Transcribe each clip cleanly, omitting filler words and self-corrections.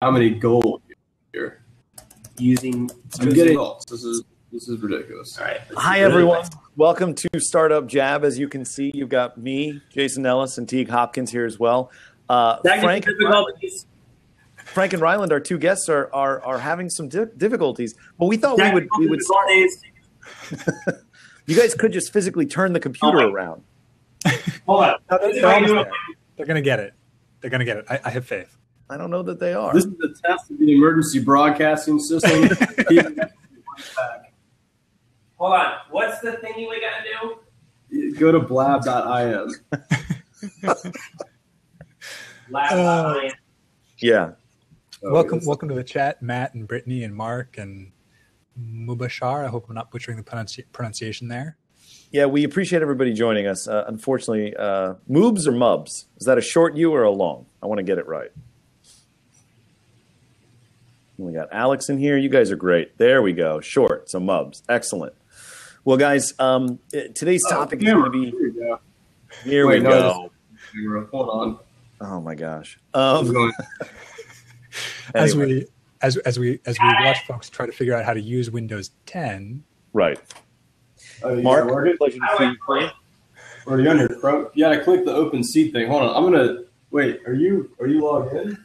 how many gold here. Using I'm getting this is ridiculous. all right. Hi, everyone. Welcome to Startup Jab. As you can see, you've got me, Jason Ellis, and Teague Hopkins here as well. Frank and Ryland, our two guests, are having some difficulties. But we thought we would start. You guys could just physically turn the computer around. Hold on. They're going to get it. They're going to get it. I have faith. I don't know that they are. This is the test of the emergency broadcasting system. Hold on. What's the thingy we got to do? Go to blab.in. Lab.in. Yeah. Welcome to the chat, Matt and Brittany and Mark and Mubashar. I hope I'm not butchering the pronunciation there. Yeah, we appreciate everybody joining us. Unfortunately, Moobs or Mubs? Is that a short U or a long? I want to get it right. We got Alex in here. You guys are great. There we go. Short, so Mubs. Excellent. Well, guys, today's topic is going to be... Here we go. Hold on. Oh, my gosh. As we watch folks try to figure out how to use Windows 10. Right. Mark, pleasure to see you. Are you on your Chrome? You gotta click the open seat thing. Hold on. I'm gonna wait. Are you logged in?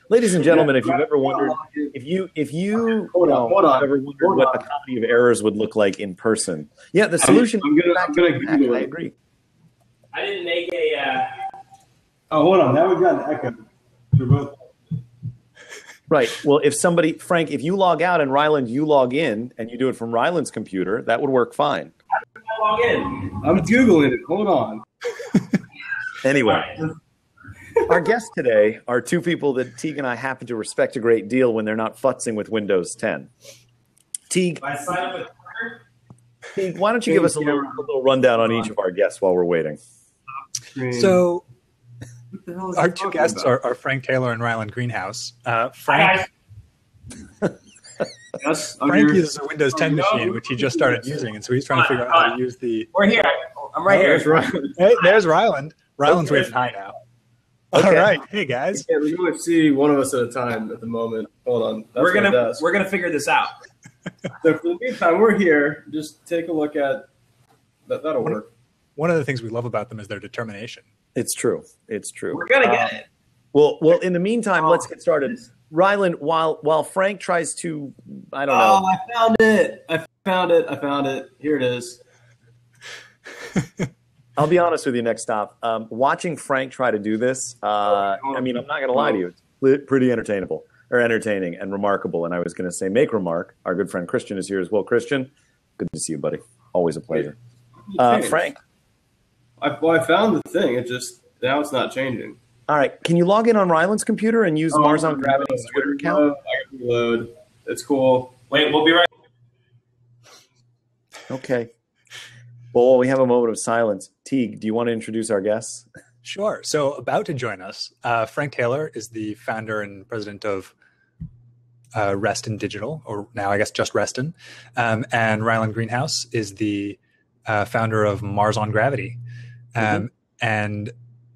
Ladies and gentlemen, if you've ever wondered, if you ever wondered what a comedy of errors would look like in person, yeah, the solution. I'm gonna Google it. I agree. I didn't make a. Oh, hold on. Now we've got an echo. They're both. Right. Well, Frank, if you log out and Ryland, you log in, and you do it from Ryland's computer, that would work fine. How did I log in? I'm Googling it. Hold on. Anyway, our guests today are two people that Teague and I happen to respect a great deal when they're not futzing with Windows 10. Teague, why don't you give us a little rundown on each of our guests while we're waiting? So our two guests are Frank Taylor and Ryland Greenhouse. Frank uses a Windows 10 machine, which he just started using, and so he's trying to figure out how to use the... We're here. I'm right here. Hey, there's Ryland. Ryland's waving hi now. Okay. All right. Hey, guys. Yeah, we can only see one of us at a time at the moment. Hold on. We're gonna figure this out. So for the meantime, we're here. Just take a look at that. That'll work. One of the things we love about them is their determination. It's true. It's true. We're gonna get it. Well. In the meantime, let's get started. Ryland, while Frank tries to, I don't know. Oh, I found it. Here it is. I'll be honest with you. Next stop. Watching Frank try to do this. I mean, I'm not going to lie to you. It's pretty entertaining and remarkable. And I was going to say, make remark. Our good friend Christian is here as well. Christian, good to see you, buddy. Always a pleasure. Frank. I found the thing. Now it's not changing. All right. Can you log in on Ryland's computer and use Mars on Gravity's Twitter account? I can reload. It's cool. Wait, we'll be right. Okay. Well, we have a moment of silence. Teague, do you want to introduce our guests? Sure. So about to join us, Frank Taylor is the founder and president of Restin Digital, or now I guess just Restin. And Ryland Greenhouse is the founder of Mars on Gravity. And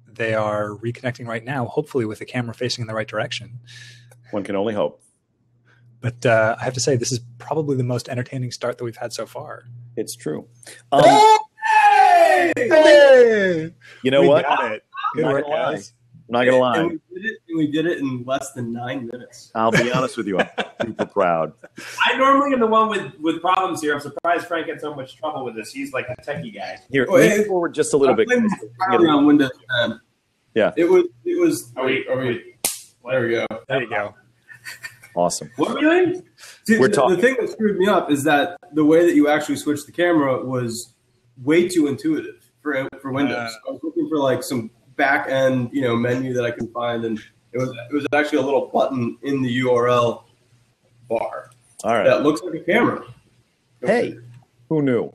they are reconnecting right now, hopefully with the camera facing in the right direction. One can only hope. But I have to say, this is probably the most entertaining start that we've had so far. It's true. Hey! You know what? Got it. Good work, guys. I'm not going to lie. And we did it in less than 9 minutes. I'll be honest with you. I'm super proud. I normally am the one with problems here. I'm surprised Frank had so much trouble with this. He's like a techie guy. Here, lean forward just a little bit. On Windows 10. Yeah. It was. There we go. There you go. Awesome. What are we doing? The thing that screwed me up is that the way that you actually switched the camera was way too intuitive for Windows. I was looking for like some back end, menu that I could find, and it was actually a little button in the URL bar. All right. That looks like a camera. Hey, who knew?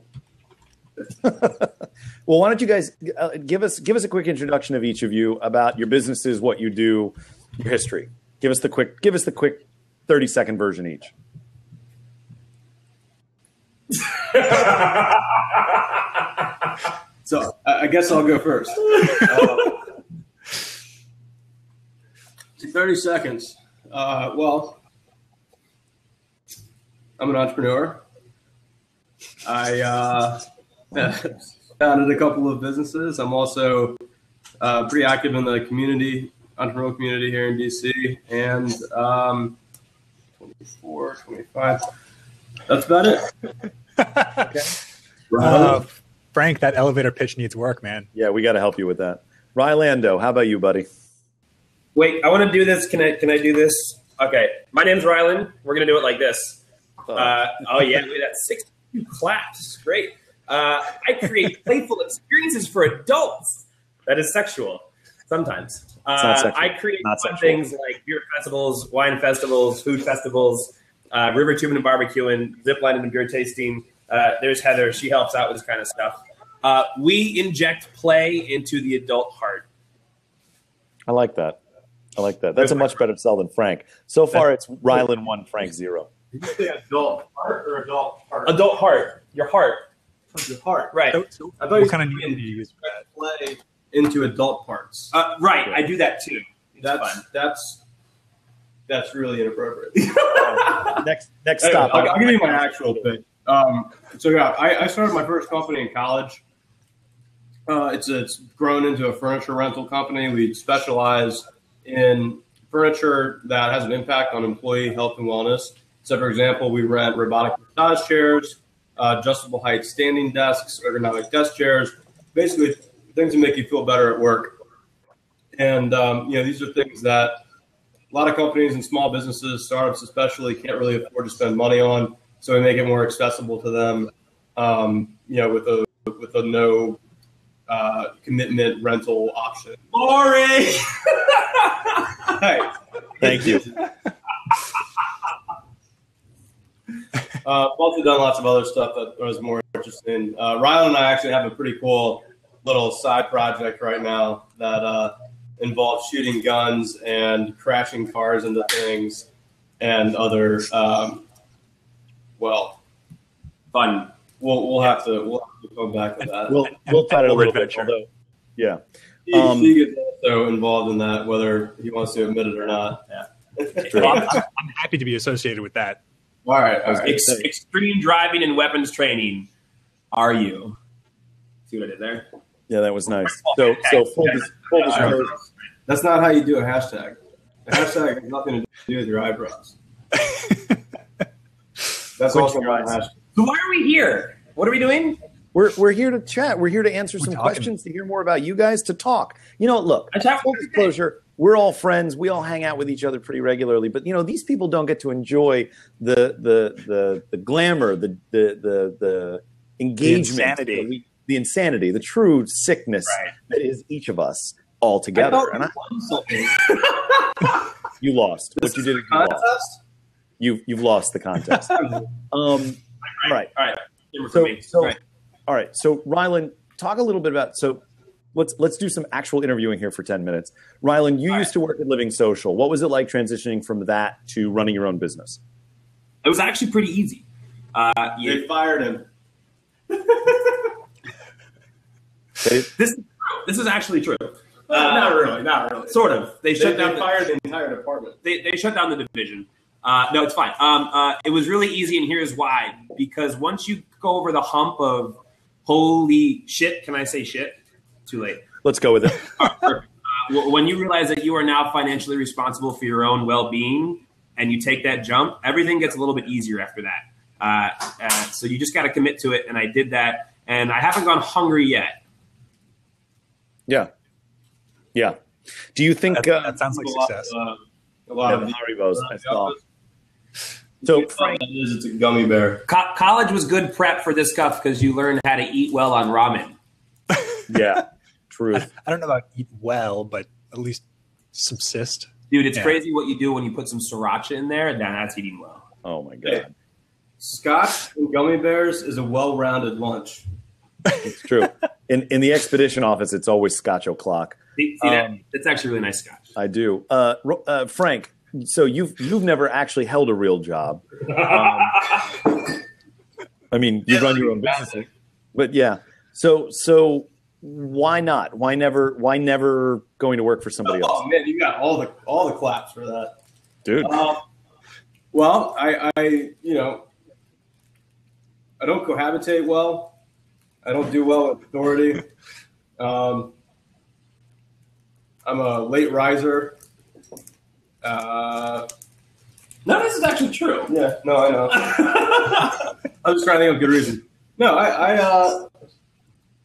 Well, why don't you guys give us a quick introduction of each of you about your businesses, what you do, your history. Give us the quick 30-second version each. So I guess I'll go first. 30 seconds. Well, I'm an entrepreneur. I founded a couple of businesses. I'm also pretty active in the community, entrepreneurial community here in DC. And 24, 25. That's about it. Okay. Frank, that elevator pitch needs work, man. Yeah, we got to help you with that. Rylando, how about you, buddy? Wait, I want to do this. Can I do this? Okay. My name's Ryland. We're going to do it like this. Oh, yeah. Look at that. 62 claps. Great. I create playful experiences for adults. That is sexual. Sometimes. I create fun things like beer festivals, wine festivals, food festivals, river tubing and barbecuing, ziplining and beer tasting. There's Heather. She helps out with this kind of stuff. We inject play into the adult heart. I like that. That's a much better sell than Frank. So far, it's Ryland 1, Frank 0. Did you say adult heart or adult heart? Adult heart. Your heart. Your heart. Right. So what kind of name do you use for that? Play into adult parts. Right. I do that too. That's really inappropriate. Next stop. I'll give you my actual thing. I started my first company in college. It's grown into a furniture rental company. We specialize in furniture that has an impact on employee health and wellness. So, for example, we rent robotic massage chairs, adjustable height standing desks, ergonomic desk chairs, basically things that make you feel better at work. And, these are things that a lot of companies and small businesses, startups especially, can't really afford to spend money on. So we make it more accessible to them, with a no commitment rental option. Boring. Hey, thank you. Also done lots of other stuff that I was more interested in. Ryland and I actually have a pretty cool little side project right now that involves shooting guns and crashing cars into things and other. Fun. We'll have to come back with that. We'll cut it a little bit. Although, yeah. He gets also involved in that, whether he wants to admit it or not. Yeah. Well, I'm happy to be associated with that. All right. Extreme driving and weapons training. Are you? See what I did there? Yeah, that was nice. So full disclosure. That's not how you do a hashtag. A hashtag has nothing to do with your eyebrows. That's also not a hashtag. So why are we here? What are we doing? We're here to chat. We're here to answer some questions, to hear more about you guys, to talk. Look, full disclosure, we're all friends. We all hang out with each other pretty regularly. But these people don't get to enjoy the glamour, the engagement, the insanity, the true sickness that is each of us all together. You lost. What you did is you lost. You've lost the contest. All right. All right. So Ryland, talk a little bit about. So let's do some actual interviewing here for 10 minutes. Ryland, you used to work at Living Social. What was it like transitioning from that to running your own business? It was actually pretty easy. They fired him. This is actually true. Not really. Sort of. They fired the entire department. They shut down the division. No, it's fine. It was really easy, and here's why. Because once you go over the hump of holy shit, can I say shit? Too late. Let's go with it. When you realize that you are now financially responsible for your own well-being, and you take that jump, everything gets a little bit easier after that. So you just got to commit to it, and I did that. And I haven't gone hungry yet. Yeah. Do you think that sounds like success? A lot of Haribos. I saw. So Frank, it's a gummy bear. College was good prep for this stuff because you learn how to eat well on ramen. Yeah, truth. I don't know about eat well, but at least subsist. Dude, it's crazy what you do when you put some sriracha in there, and that's eating well. Oh my god. Scotch and gummy bears is a well-rounded lunch. It's true. In the expedition office, it's always Scotch o'clock. See that? It's actually really nice Scotch. I do. Frank, so you've never actually held a real job. I mean, you run your own business, but yeah. So Why not? Why never going to work for somebody else? Oh man, you got all the claps for that, dude. Well, I don't cohabitate well. I don't do well with authority. I'm a late riser. No, this is actually true. Yeah, no, I know. I'm just trying to think of a good reason. No, I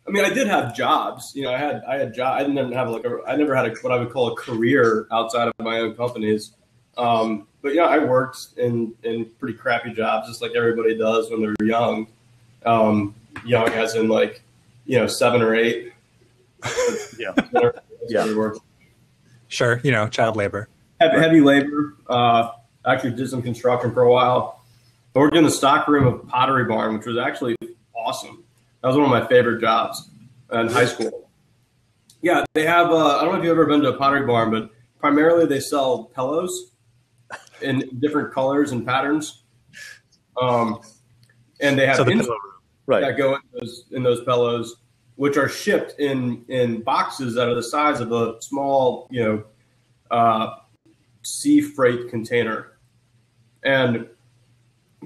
mean, I did have jobs. You know, I had jobs. I never had what I would call a career outside of my own companies. But yeah, I worked in pretty crappy jobs, just like everybody does when they're young. Young as in 7 or 8. Yeah. Sure, child labor. Heavy labor. Actually did some construction for a while. I worked in the stock room of Pottery Barn, which was actually awesome. That was one of my favorite jobs in high school. Yeah, they have, I don't know if you've ever been to a Pottery Barn, but primarily they sell pillows in different colors and patterns. And they have that go in those pillows, which are shipped in boxes that are the size of a small, sea freight container. And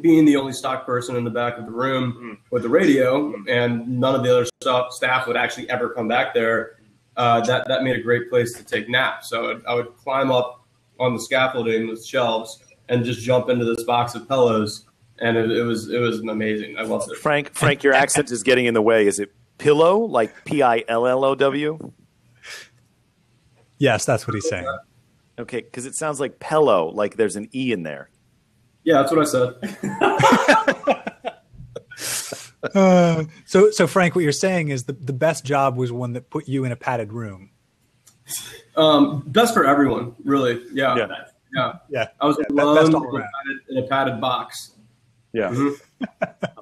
being the only stock person in the back of the room with the radio, and none of the other staff would actually ever come back there, that made a great place to take naps. So I would climb up on the scaffolding with shelves and just jump into this box of pillows, and it was amazing. I loved it. Frank, your accent is getting in the way. Is it pillow, like Pillow? Yes, that's what he's saying. Okay, because it sounds like pillow, like there's an E in there. Yeah, that's what I said. So Frank, what you're saying is the best job was one that put you in a padded room. Best for everyone, really. Yeah. I was alone in a padded box. Yeah, with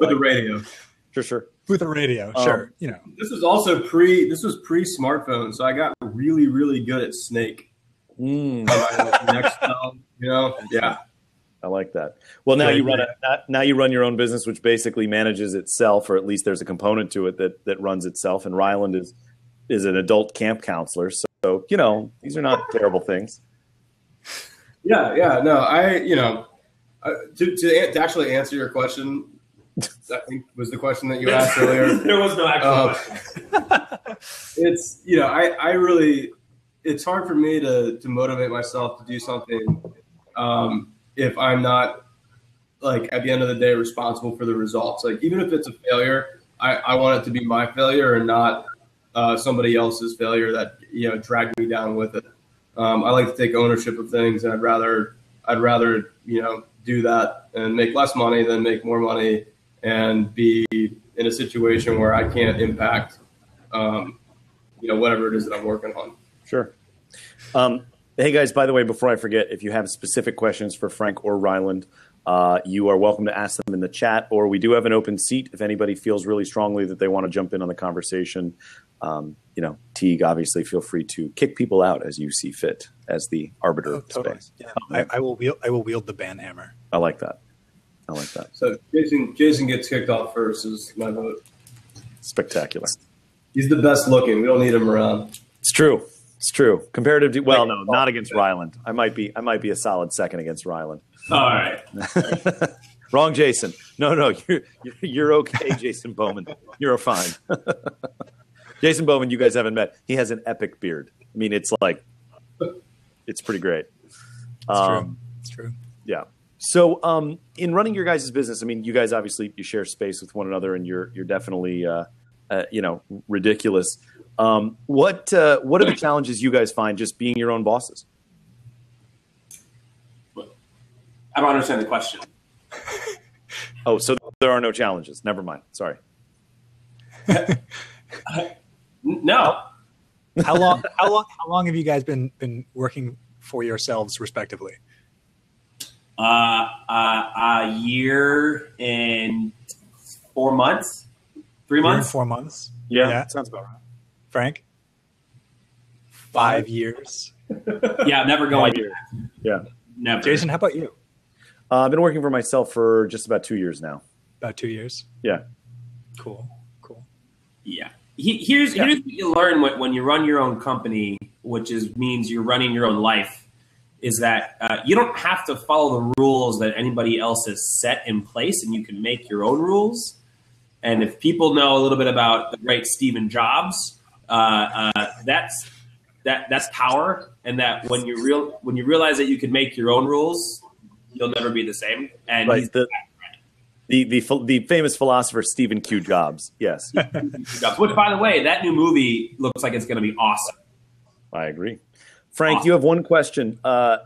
a radio. Sure. With a radio, sure. This was also pre-smartphone, so I got really, really good at Snake. Nextel, yeah. I like that. Well, now you run your own business, which basically manages itself, or at least there's a component to it that runs itself. And Ryland is an adult camp counselor, so these are not terrible things. Yeah. No, to actually answer your question, I think was the question that you asked earlier. There was no actual question. It's hard for me to motivate myself to do something if I'm not, at the end of the day, responsible for the results. Even if it's a failure, I want it to be my failure and not somebody else's failure that dragged me down with it. I like to take ownership of things, and I'd rather do that and make less money than make more money and be in a situation where I can't impact whatever it is that I'm working on. Sure. Hey guys, by the way, before I forget, if you have specific questions for Frank or Ryland, you are welcome to ask them in the chat, or we do have an open seat if anybody feels really strongly that they want to jump in on the conversation. Teague, obviously feel free to kick people out as you see fit as the arbiter of space. Yeah. I will wield the ban hammer. I like that. So Jason gets kicked off first is my vote. Spectacular. He's the best looking. We don't need him around. It's true. Comparative to, well, no, not against Ryland. I might be a solid second against Ryland. All right. Wrong, Jason. No, you're okay, Jason Bowman. You're fine. Jason Bowman, you guys haven't met. He has an epic beard. I mean, it's pretty great. It's true. Yeah. So, in running your guys' business, I mean, you guys obviously you share space with one another, and you're definitely ridiculous. What are the challenges you guys find just being your own bosses? I don't understand the question. Oh, so there are no challenges. Never mind. Sorry. No. How long have you guys been working for yourselves respectively? A year and 4 months. 3 months. 4 months. Yeah, sounds about right. Frank? 5 years. Yeah, I'm never going. Yeah. Never. Jason, how about you? I've been working for myself for just about 2 years now. About 2 years. Yeah. Cool. Yeah. Here's what you learn when you run your own company, which means you're running your own life, is that you don't have to follow the rules that anybody else has set in place, and you can make your own rules. And if people know a little bit about the great Stephen Jobs, that's power. And that when you realize that you can make your own rules, you'll never be the same. And right. The famous philosopher Stephen Q. Jobs. Yes. Which, by the way, that new movie looks like it's going to be awesome. I agree. Frank, awesome. You have one question. From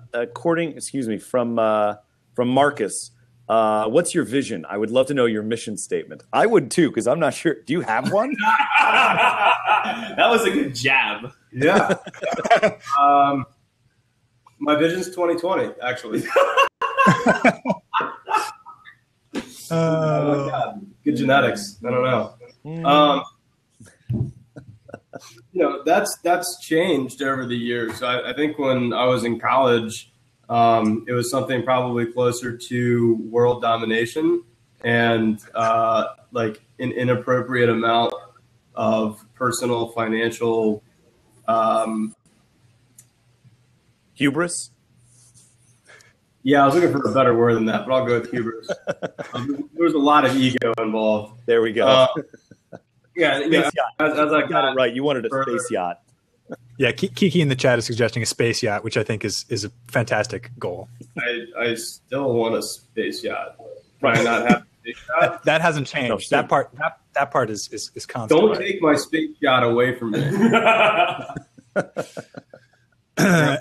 Marcus. What's your vision? I would love to know your mission statement. I would too, because I'm not sure. Do you have one? That was a good jab. Yeah. My vision's 2020, actually. Oh my God. Good genetics. I don't know. That's changed over the years. I think when I was in college, it was something probably closer to world domination and like an inappropriate amount of personal financial hubris. Yeah, I was looking for a better word than that, but I'll go with hubris. There was a lot of ego involved. There we go. As I got it right, you wanted a space yacht. Yeah, Kiki in the chat is suggesting a space yacht, which I think is a fantastic goal. I still want a space yacht. Probably not have a space yacht. That hasn't changed. No, that part is constant. Don't take my space yacht away from me.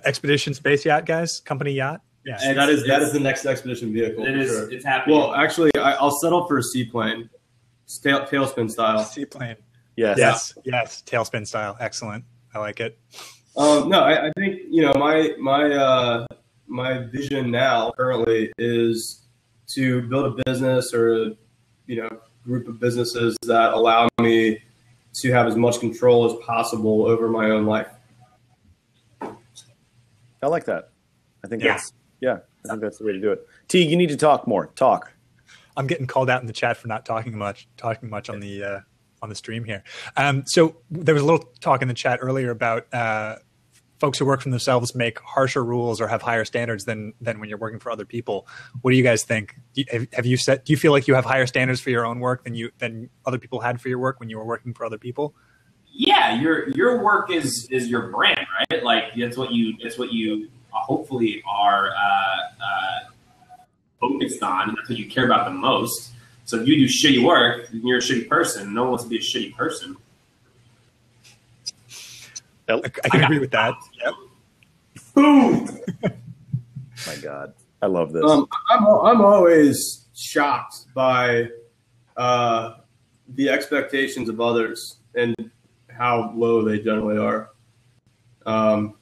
Expedition space yacht, guys. Company yacht. Yeah, and that is the next expedition vehicle. It is. Sure. It's happening. Well, actually, I'll settle for a seaplane, tailspin style. Seaplane. Yes. Tailspin style. Excellent. I like it. No, I think my vision now currently is to build a business or group of businesses that allow me to have as much control as possible over my own life. I like that. I think I think that's the way to do it. T, you need to talk more. Talk. I'm getting called out in the chat for not talking much on the stream here. So there was a little talk in the chat earlier about folks who work for themselves make harsher rules or have higher standards than when you're working for other people. What do you guys think? Do you feel like you have higher standards for your own work than other people had for your work when you were working for other people? Yeah, your work is your brand, right? Like it's what you hopefully are focused on. That's what you care about the most. So if you do shitty work, and you're a shitty person. No one wants to be a shitty person. I can agree with that. Yep. Boom. My God, I love this. I'm always shocked by the expectations of others and how low they generally are. I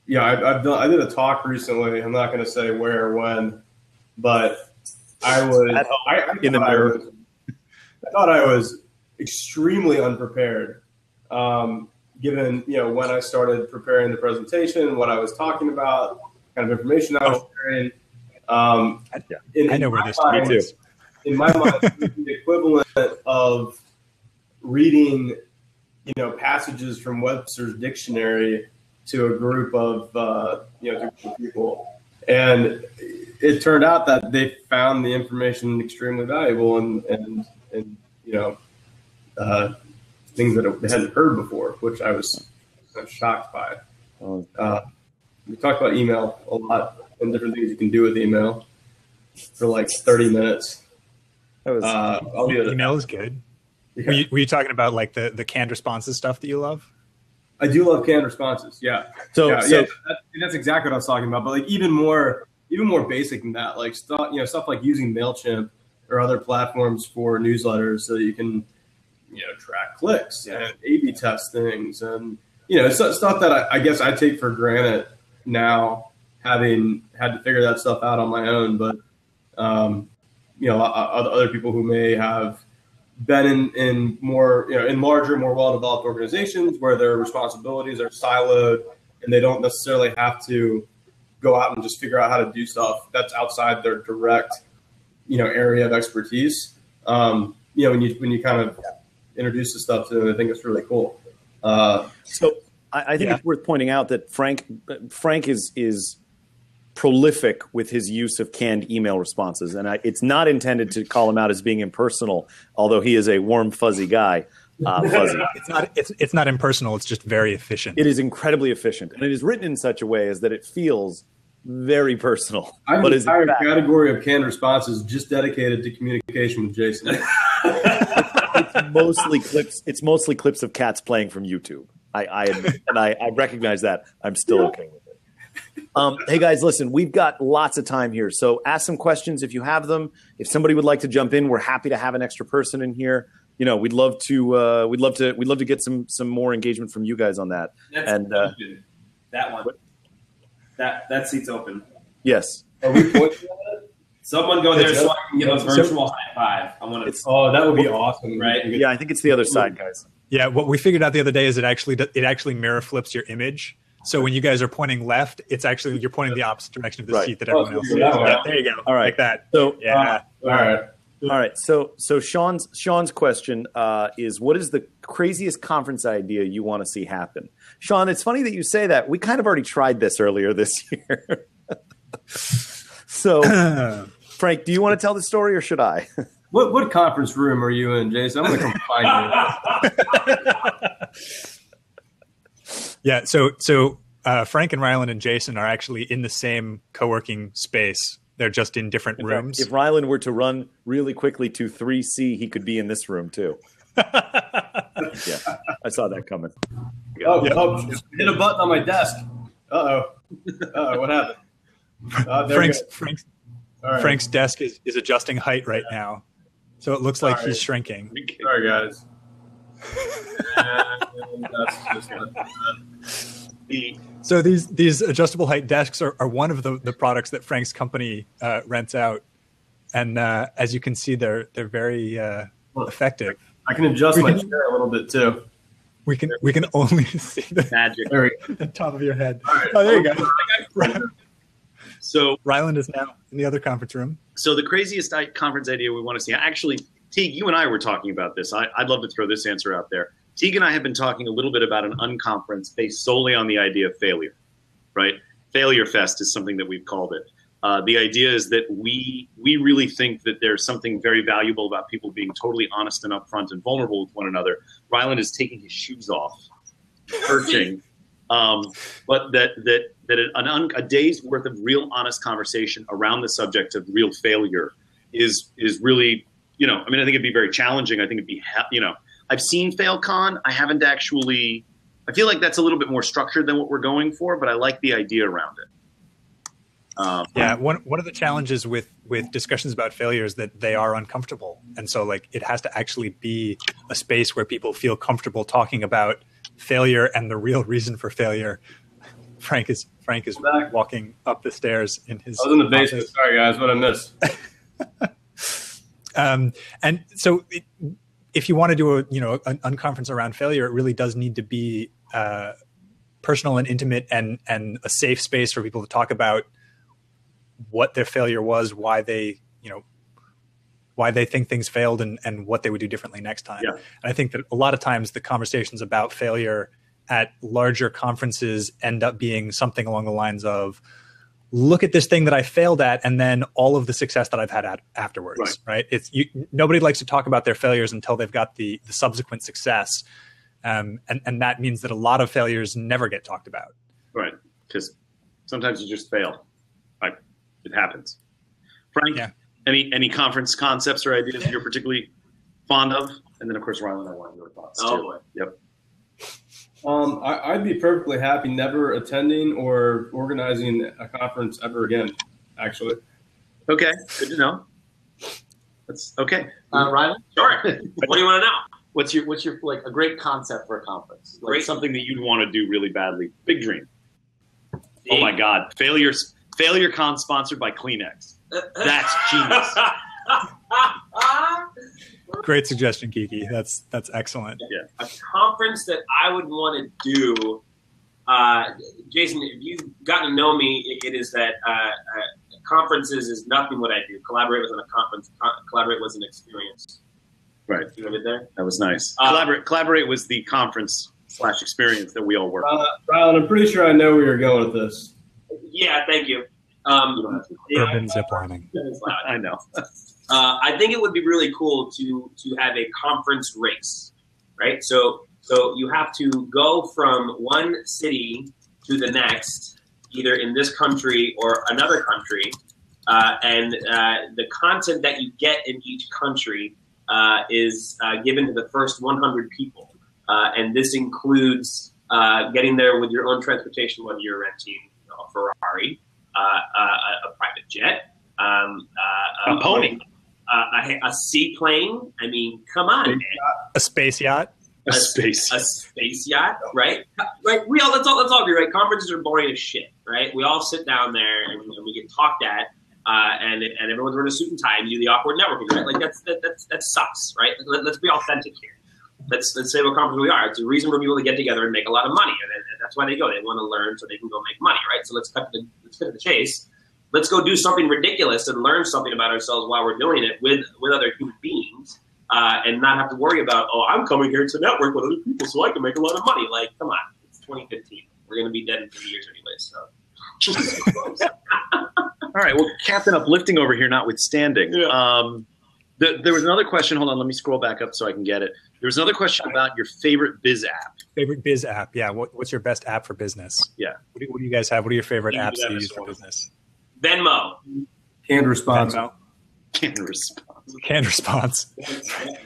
did a talk recently. I'm not going to say where or when, but I thought I was extremely unprepared, given when I started preparing the presentation, what I was talking about, kind of information I was sharing. I know where this is. In my mind, it's the equivalent of reading, passages from Webster's dictionary to a group of people, and it turned out that they found the information extremely valuable and things that they hadn't heard before, which I was shocked by. We talked about email a lot and different things you can do with email for like 30 minutes. Email is good. Yeah. Were you talking about like the canned responses stuff that you love? I do love canned responses. Yeah. So that's exactly what I was talking about. But like even more basic than that, like stuff like using MailChimp or other platforms for newsletters so that you can track clicks and A/B test things and stuff that I guess I take for granted now, having had to figure that stuff out on my own. But other people who may have been in more in larger, more well-developed organizations where their responsibilities are siloed and they don't necessarily have to go out and just figure out how to do stuff that's outside their direct area of expertise. When you kind of introduce the stuff to. I think it's really cool. So I think it's worth pointing out that Frank is prolific with his use of canned email responses, and it's not intended to call him out as being impersonal, although he is a warm, fuzzy guy. It's not impersonal. It's just very efficient. It is incredibly efficient, and it is written in such a way as that it feels very personal. I have an entire category of canned responses just dedicated to communication with Jason. It's mostly clips of cats playing from YouTube. I admit, and I recognize that. I'm still okay with it. Hey guys, listen, we've got lots of time here, so ask some questions if you have them. If somebody would like to jump in, we're happy to have an extra person in here. You know, we'd love to get some more engagement from you guys on that. That one, that seat's open. Yes. Are we pointing at it? Someone go there so I can give a virtual high five. I want to. Oh, that would be awesome, right? Yeah, I think it's the other side, guys. Yeah, what we figured out the other day is it actually mirror flips your image. So when you guys are pointing left, it's actually you're pointing the opposite direction of the seat that everyone else is. Yeah, there you go. All right, like that. So yeah. All right. So Sean's question is, what is the craziest conference idea you want to see happen? Sean, it's funny that you say that. We kind of already tried this earlier this year. So, Frank, do you want to tell the story or should I? What conference room are you in, Jason? I'm going to come find you. Yeah. So Frank and Ryland and Jason are actually in the same co-working space. They're just in different rooms. If Ryland were to run really quickly to 3C, he could be in this room too. Yeah, I saw that coming. Hit a button on my desk. What happened? Frank's desk is adjusting height right now, so it looks like he's shrinking. Sorry, guys. So these adjustable height desks are one of the products that Frank's company rents out, and as you can see, they're very effective. I can adjust my chair a little bit too. We can only see the magic at the top of your head. Right. Oh, there you go. So Ryland is now in the other conference room. So the craziest conference idea we want to see, actually, Teague, you and I were talking about this. I'd love to throw this answer out there. Teague and I have been talking a little bit about an unconference based solely on the idea of failure, right? Failure Fest is something that we've called it. The idea is that we really think that there's something very valuable about people being totally honest and upfront and vulnerable with one another. Ryland is taking his shoes off, perching, but a day's worth of real honest conversation around the subject of real failure is really, I think it'd be very challenging. I think it'd be, I've seen FailCon. I haven't actually. I feel like that's a little bit more structured than what we're going for, but I like the idea around it. One of the challenges with discussions about failure is that they are uncomfortable, and so it has to actually be a space where people feel comfortable talking about failure and the real reason for failure. Frank is walking up the stairs in his. I was in the basement. Office. Sorry, guys, what I missed. And so, if you want to do an unconference around failure, it really does need to be personal and intimate, and a safe space for people to talk about what their failure was, why they think things failed, and what they would do differently next time. Yeah. And I think that a lot of times the conversations about failure at larger conferences end up being something along the lines of, look at this thing that I failed at, and then all of the success that I've had afterwards. Right? Nobody likes to talk about their failures until they've got the subsequent success, and that means that a lot of failures never get talked about. Right, because sometimes you just fail. It happens. Frank, any conference concepts or ideas you're particularly fond of? And then, of course, Ryland, I want your thoughts too. Yep. I'd be perfectly happy never attending or organizing a conference ever again, actually. Okay, good to know. That's okay. Ryland? Sure. What do you want to know? What's your a great concept for a conference? Something that you'd want to do really badly. Big dream. Oh my God. Failure Con sponsored by Kleenex. That's genius. Great suggestion, Kiki. That's excellent. Yeah. A conference that I would want to do, Jason, if you've gotten to know me, it is that conferences is nothing what I do. Collaborate with a conference, collaborate with an experience. Right. right. You have it there? That was nice. Collaborate was the conference/experience that we all worked on. Ryland, I'm pretty sure I know where you're going with this. Yeah, thank you. Urban ziplining. I know. I think it would be really cool to have a conference race, right? So you have to go from one city to the next, either in this country or another country, and the content that you get in each country is given to the first 100 people, and this includes getting there with your own transportation, whether you're renting a Ferrari, a private jet, a pony. A seaplane. I mean, come on, man. A space yacht. A space yacht, right? Like let's all agree, right? Conferences are boring as shit, right? We all sit down there and we get talked at, and everyone's wearing a suit and tie, and you do the awkward networking, right? Like that sucks, right? Let's be authentic here. Let's say what conference we are. It's a reason for people to get together and make a lot of money, and that's why they go. They want to learn so they can go make money, right? So let's cut to the chase. Let's go do something ridiculous and learn something about ourselves while we're doing it with other human beings, and not have to worry about, I'm coming here to network with other people so I can make a lot of money. Like, come on, it's 2015. We're going to be dead in 3 years anyway, so. All right, well, Captain Uplifting over here notwithstanding. Yeah. There was another question. Hold on, let me scroll back up so I can get it. There was another question about your favorite biz app. Favorite biz app, yeah. What's your best app for business? Yeah. What do you guys have? What are your favorite apps that you use for business? Venmo. Canned response. Venmo. Canned response.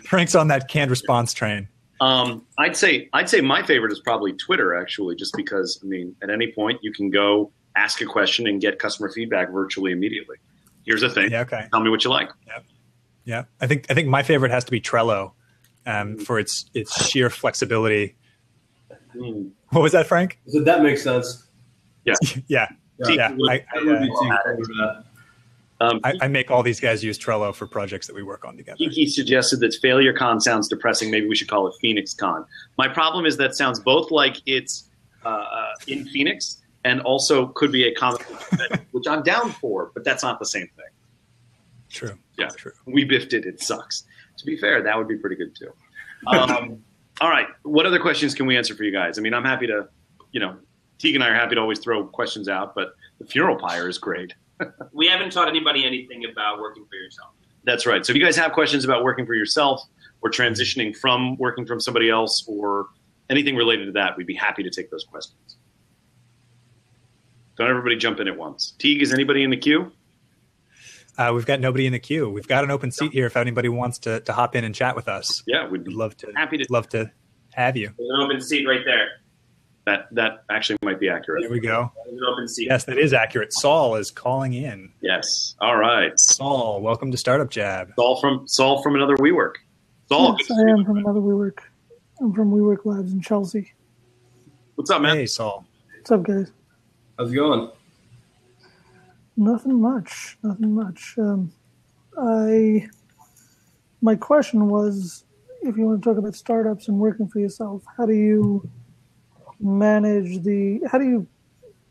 Frank's on that canned response train. I'd say my favorite is probably Twitter, actually, just because, I mean, at any point you can go ask a question and get customer feedback virtually immediately. Here's the thing. Yeah, okay. Tell me what you like. Yeah. I think my favorite has to be Trello, for its sheer flexibility. What was that, Frank? So that makes sense. Yeah. Yeah. I make all these guys use Trello for projects that we work on together. He suggested that FailureCon sounds depressing. Maybe we should call it PhoenixCon. My problem is that sounds both like it's in Phoenix and also could be a comic book event, which I'm down for, but that's not the same thing. True. Yeah. True. We biffed it. It sucks. To be fair, that would be pretty good too. All right. What other questions can we answer for you guys? I mean, I'm happy to, Teague and I are happy to always throw questions out, but the funeral pyre is great. We haven't taught anybody anything about working for yourself. That's right. So if you guys have questions about working for yourself or transitioning from working from somebody else or anything related to that, we'd be happy to take those questions. Don't everybody jump in at once. Teague, is anybody in the queue? We've got nobody in the queue. We've got an open seat here if anybody wants to hop in and chat with us. Yeah, we'd love to. Happy to. Love to have you. There's an open seat right there. That actually might be accurate. There we go. There's an open seat. Yes, that is accurate. Saul is calling in. Yes. All right. Saul, welcome to StartupJab. Saul from another WeWork. Saul. Yes, I am from another WeWork. I'm from WeWork Labs in Chelsea. What's up, man? Hey, Saul. What's up, guys? How's it going? Nothing much. My question was, if you want to talk about startups and working for yourself, how do you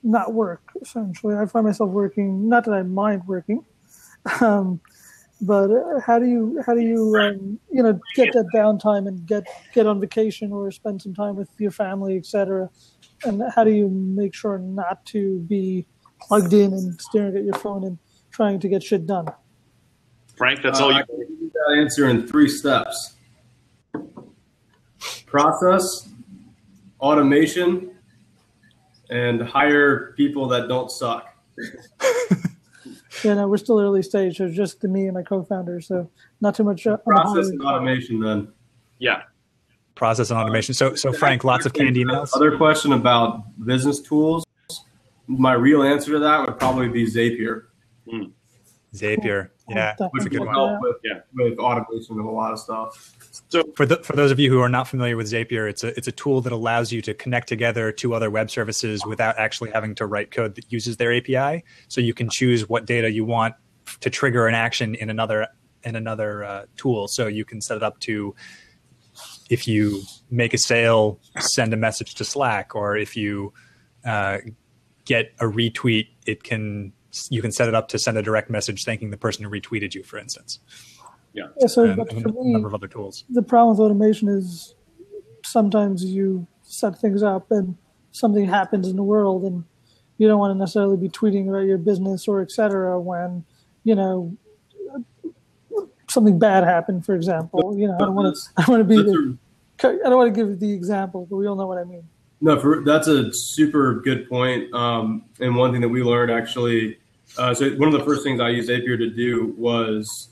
not work, essentially? I find myself working, not that I mind working, but how do you get that downtime and get on vacation or spend some time with your family, etc. And how do you make sure not to be plugged in and staring at your phone and trying to get shit done? Frank, that's all you. I can give you that answer in 3 steps: process, automation, and hire people that don't suck. Yeah, no, we're still early stage, so just me and my co-founder, so not too much. Process and automation, then. Yeah. Process and automation. So Frank, lots of canned emails. Other question about business tools. My real answer to that would probably be Zapier. Zapier, yeah, Which will help with automation of a lot of stuff. So for those of you who are not familiar with Zapier, it's a tool that allows you to connect together 2 other web services without actually having to write code that uses their API. So you can choose what data you want to trigger an action in another tool. So you can set it up to, if you make a sale, send a message to Slack, or if you get a retweet, you can set it up to send a direct message thanking the person who retweeted you, for instance. Yeah. But for me, a number of other tools. The problem with automation is sometimes you set things up and something happens in the world, and you don't want to necessarily be tweeting about your business or et cetera when, something bad happened, for example. I don't want to give the example, but we all know what I mean. No, that's a super good point. And one thing that we learned actually, so one of the first things I used Zapier to do was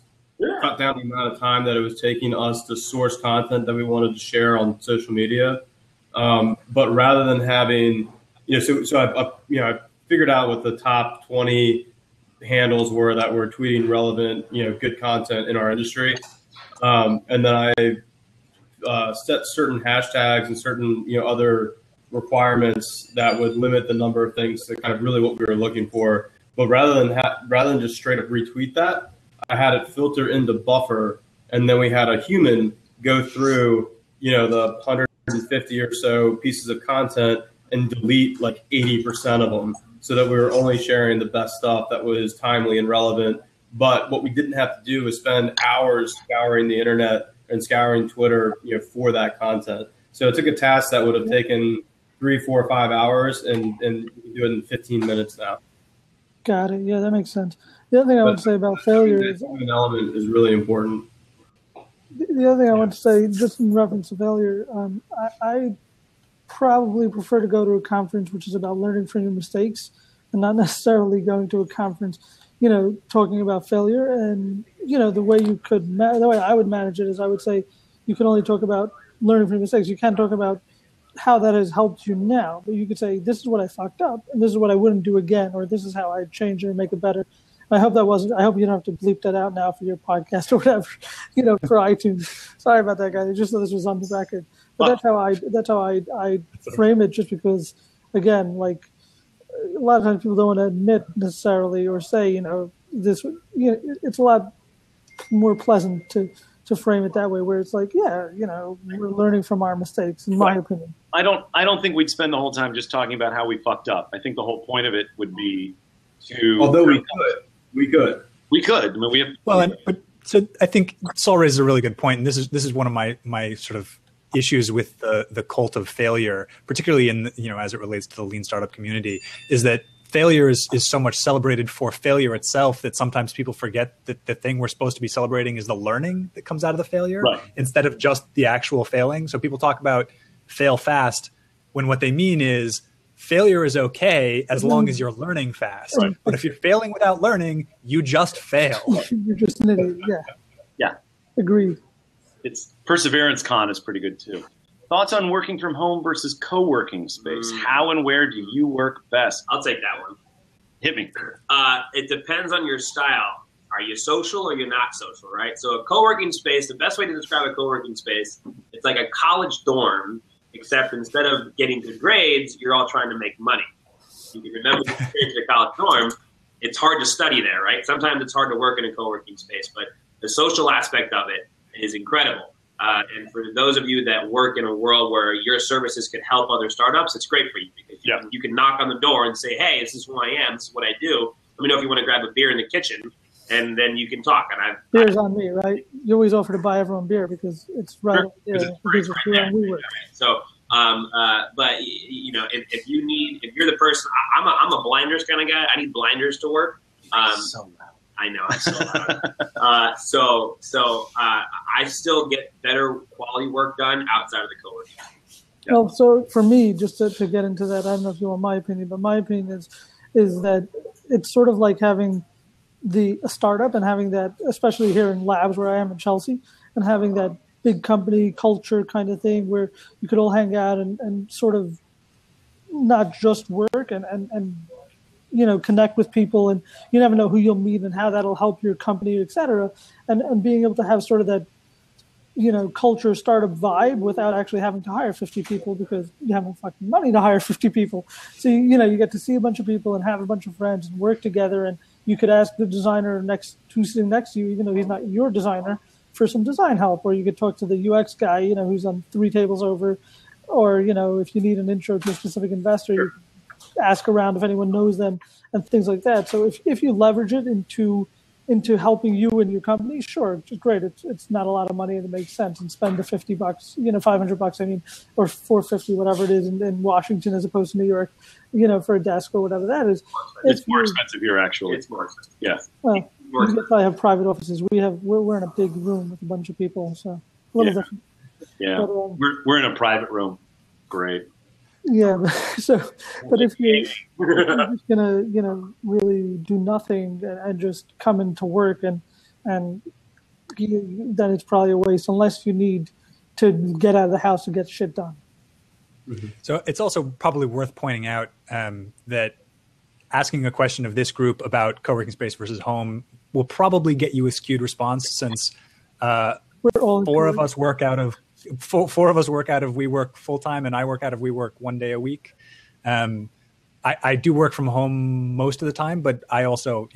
cut down the amount of time that it was taking us to source content that we wanted to share on social media. But rather than having, I figured out what the top 20 handles were that were tweeting relevant, good content in our industry. And then I set certain hashtags and certain, other requirements that would limit the number of things to kind of really what we were looking for. But rather than just straight up retweet that, I had it filter into Buffer, and then we had a human go through, the 150 or so pieces of content and delete like 80% of them, so that we were only sharing the best stuff that was timely and relevant. But what we didn't have to do was spend hours scouring the internet and scouring Twitter, for that content. So it took a task that would have taken 3, 4, 5 hours, and you can do it in 15 minutes now. Got it. Yeah, that makes sense. The other thing I want to say about failure is an element is really important. The other thing I want to say, just in reference to failure, I probably prefer to go to a conference which is about learning from your mistakes and not necessarily going to a conference, talking about failure. And, the way I would manage it is I would say you can only talk about learning from your mistakes. You can't talk about how that has helped you now, but you could say, this is what I fucked up and this is what I wouldn't do again, or this is how I'd change it and make it better. I hope you don't have to bleep that out now for your podcast or whatever, for iTunes. Sorry about that, guys. I just thought this was on the record. But that's how I frame it, just because, again, like a lot of times people don't want to admit necessarily or say, this, it's a lot more pleasant to frame it that way, where it's like, we're learning from our mistakes, in my opinion. I don't think we'd spend the whole time just talking about how we fucked up. I think the whole point of it would be to. Although we could. I mean, we have. So I think Saul raises a really good point, and this is one of my sort of issues with the cult of failure, particularly in as it relates to the lean startup community, is that failure is so much celebrated for failure itself that sometimes people forget that the thing we're supposed to be celebrating is the learning that comes out of the failure, instead of just the actual failing. So people talk about fail fast when what they mean is failure is okay as long as you're learning fast. Right. But if you're failing without learning, you just fail. You're just an idiot. Yeah. Agreed. It's Perseverance Con is pretty good too. Thoughts on working from home versus co-working space? How and where do you work best? I'll take that one. Hit me. It depends on your style. Are you social or you're not social, right? So a co-working space, the best way to describe a co-working space, it's like a college dorm, except instead of getting good grades, you're all trying to make money. You can remember the experience of a college dorm. It's hard to study there, right? Sometimes it's hard to work in a co-working space, but the social aspect of it is incredible. And for those of you that work in a world where your services could help other startups, it's great for you, because you can knock on the door and say, hey, this is who I am, this is what I do. Let me know if you want to grab a beer in the kitchen, and then you can talk. And beer's on me, right? You always offer to buy everyone beer because it's right there. So, but if you're the person, I'm a blinders kind of guy. I need blinders to work. So loud. I know, I'm so loud. So I still get better quality work done outside of the co-working. Yep. Well, so for me, just to get into that, I don't know if you want my opinion, but my opinion is that it's sort of like having a startup and having that, especially here in Labs where I am in Chelsea, and having that big company culture kind of thing where you could all hang out and sort of not just work and connect with people, and you never know who you'll meet and how that'll help your company, et cetera. And being able to have sort of that, culture startup vibe without actually having to hire 50 people because you have no fucking money to hire 50 people. So, you get to see a bunch of people and have a bunch of friends and work together. And you could ask the designer who's sitting next to you, even though he's not your designer, for some design help. Or you could talk to the UX guy, who's on 3 tables over. Or, if you need an intro to a specific investor, you can ask around if anyone knows them and things like that. So if you leverage it into into helping you and your company, sure, it's great. It's not a lot of money and it makes sense. And spend the $50, $500, I mean, or $450, whatever it is in Washington as opposed to New York, for a desk or whatever that is. It's more expensive here, actually. It's more expensive. Yeah. Well, you probably have private offices. We're in a big room with a bunch of people, so a little different. Yeah, but, we're in a private room. Great. Yeah, but if you're just gonna, really do nothing and just come into work and then it's probably a waste unless you need to get out of the house to get shit done. Mm-hmm. So it's also probably worth pointing out that asking a question of this group about co-working space versus home will probably get you a skewed response since four of us work out of WeWork full time, and I work out of WeWork 1 day a week. I do work from home most of the time, but I also,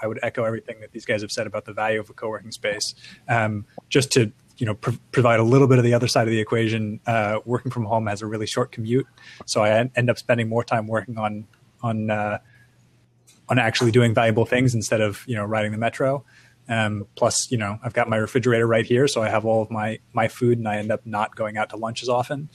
I would echo everything that these guys have said about the value of a co-working space. Just to provide a little bit of the other side of the equation, working from home has a really short commute, so I end up spending more time working on actually doing valuable things instead of riding the metro. Plus, I've got my refrigerator right here, so I have all of my food, and I end up not going out to lunch as often.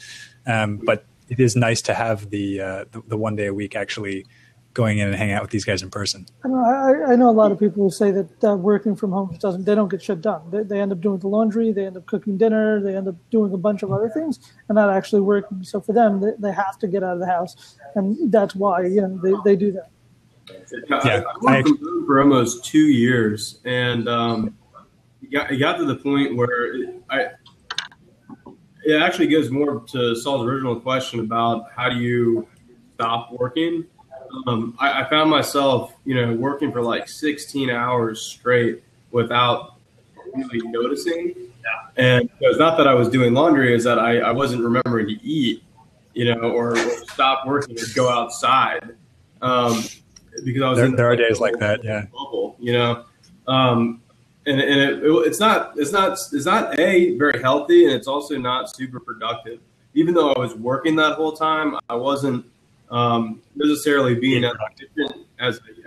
But it is nice to have the 1 day a week actually going in and hanging out with these guys in person. I know a lot of people who say that working from home they don't get shit done. They end up doing the laundry, they end up cooking dinner, they end up doing a bunch of other things and not actually working. So for them, they have to get out of the house, and that's why they do that. Yeah, I worked from home for almost 2 years, and it got to the point where it actually goes more to Saul's original question about how do you stop working. I found myself, working for like 16 hours straight without really noticing. And it's not that I was doing laundry, is that I wasn't remembering to eat, or stop working or go outside. Because I was there are days like that, yeah. Bubble, and it's not very healthy, and it's also not super productive. Even though I was working that whole time, I wasn't necessarily being as efficient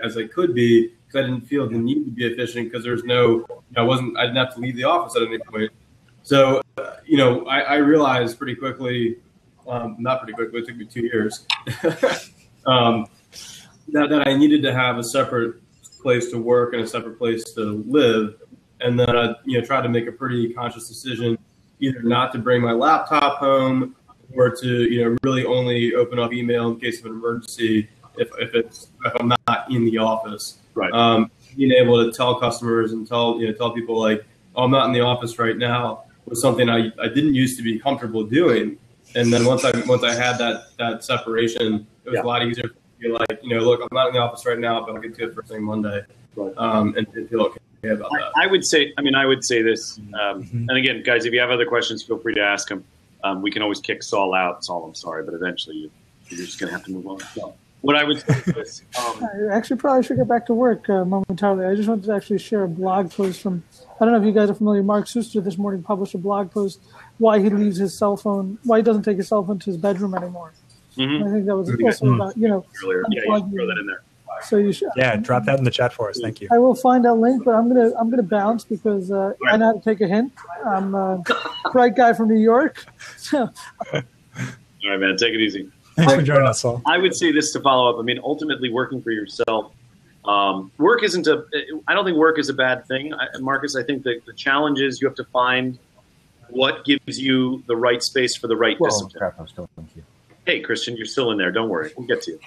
as I could be, because I didn't feel the need to be efficient because there's I didn't have to leave the office at any point. So I realized pretty quickly, not pretty quickly, it took me 2 years. That I needed to have a separate place to work and a separate place to live, and then I tried to make a pretty conscious decision either not to bring my laptop home or to really only open up email in case of an emergency if I'm not in the office. Right. Being able to tell customers and tell people like, oh, I'm not in the office right now was something I didn't used to be comfortable doing, and then once I had that separation, it was a lot easier. You're like, look, I'm not in the office right now, but I'll get to it first thing Monday, and feel okay about that. I would say this, and again, guys, if you have other questions, feel free to ask them. We can always kick Saul out. Saul, I'm sorry, but eventually you're just going to have to move on. So, what I would say is this. I actually probably should get back to work momentarily. I just wanted to actually share a blog post from, I don't know if you guys are familiar, Mark Suster this morning published a blog post why he leaves his cell phone, why he doesn't take his cell phone to his bedroom anymore. Mm-hmm. I think that was also about, earlier. Yeah, you can throw that in there. So you should. Yeah, drop that in the chat for us. Thank you. I will find that link, but I'm gonna bounce because I know how to take a hint. I'm a bright guy from New York. So. All right, man, take it easy. Thanks for joining us, Saul. I would say this to follow up. I mean, ultimately, working for yourself, work isn't I don't think work is a bad thing, Marcus. I think that the challenge is you have to find what gives you the right space for the right discipline. Crap, I'm still thank you. Hey, Christian, you're still in there. Don't worry. We'll get to you.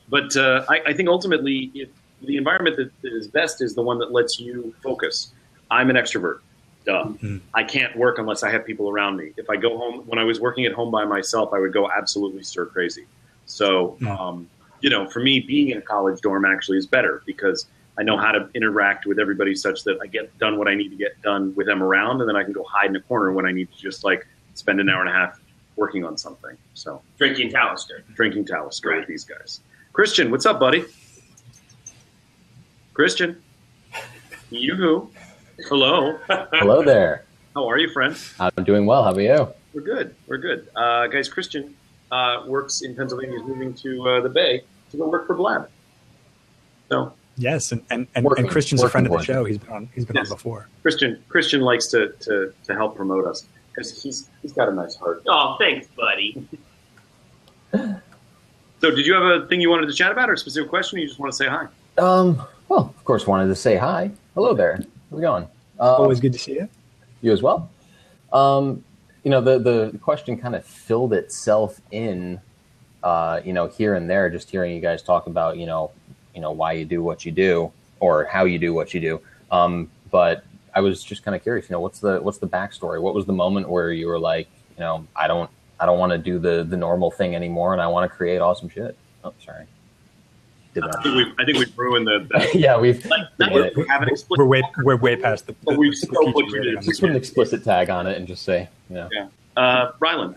But I think ultimately the environment that is best is the one that lets you focus. I'm an extrovert. Duh. Mm-hmm. I can't work unless I have people around me. If I go home, when I was working at home by myself, I would go absolutely stir crazy. So, for me, being in a college dorm actually is better because I know how to interact with everybody such that I get done what I need to get done with them around, and then I can go hide in a corner when I need to just spend an hour and a half working on something. So drinking Talisker with these guys. Christian, what's up, buddy? Christian, you. Hello. Hello there. How are you, friend? I'm doing well. How are you? We're good. Guys, Christian works in Pennsylvania. He's moving to the Bay to go work for Blab. So Yes, and Christian's a friend of the show. He's been on before. Christian likes to help promote us because he's got a nice heart. Oh, thanks, buddy. So, did you have a thing you wanted to chat about, or a specific question, or you just want to say hi? Well, of course, wanted to say hi. Hello there. How's it going? Always good to see you. You as well. The question kind of filled itself in, here and there, just hearing you guys talk about, why you do what you do or how you do what you do. But I was just kind of curious, what's the backstory? What was the moment where you were like, I don't want to do the normal thing anymore, and I want to create awesome shit. Oh, sorry. I think we've ruined the yeah, we haven't explicit. We're way past the. But we've still put an explicit tag on it and just say, Ryland.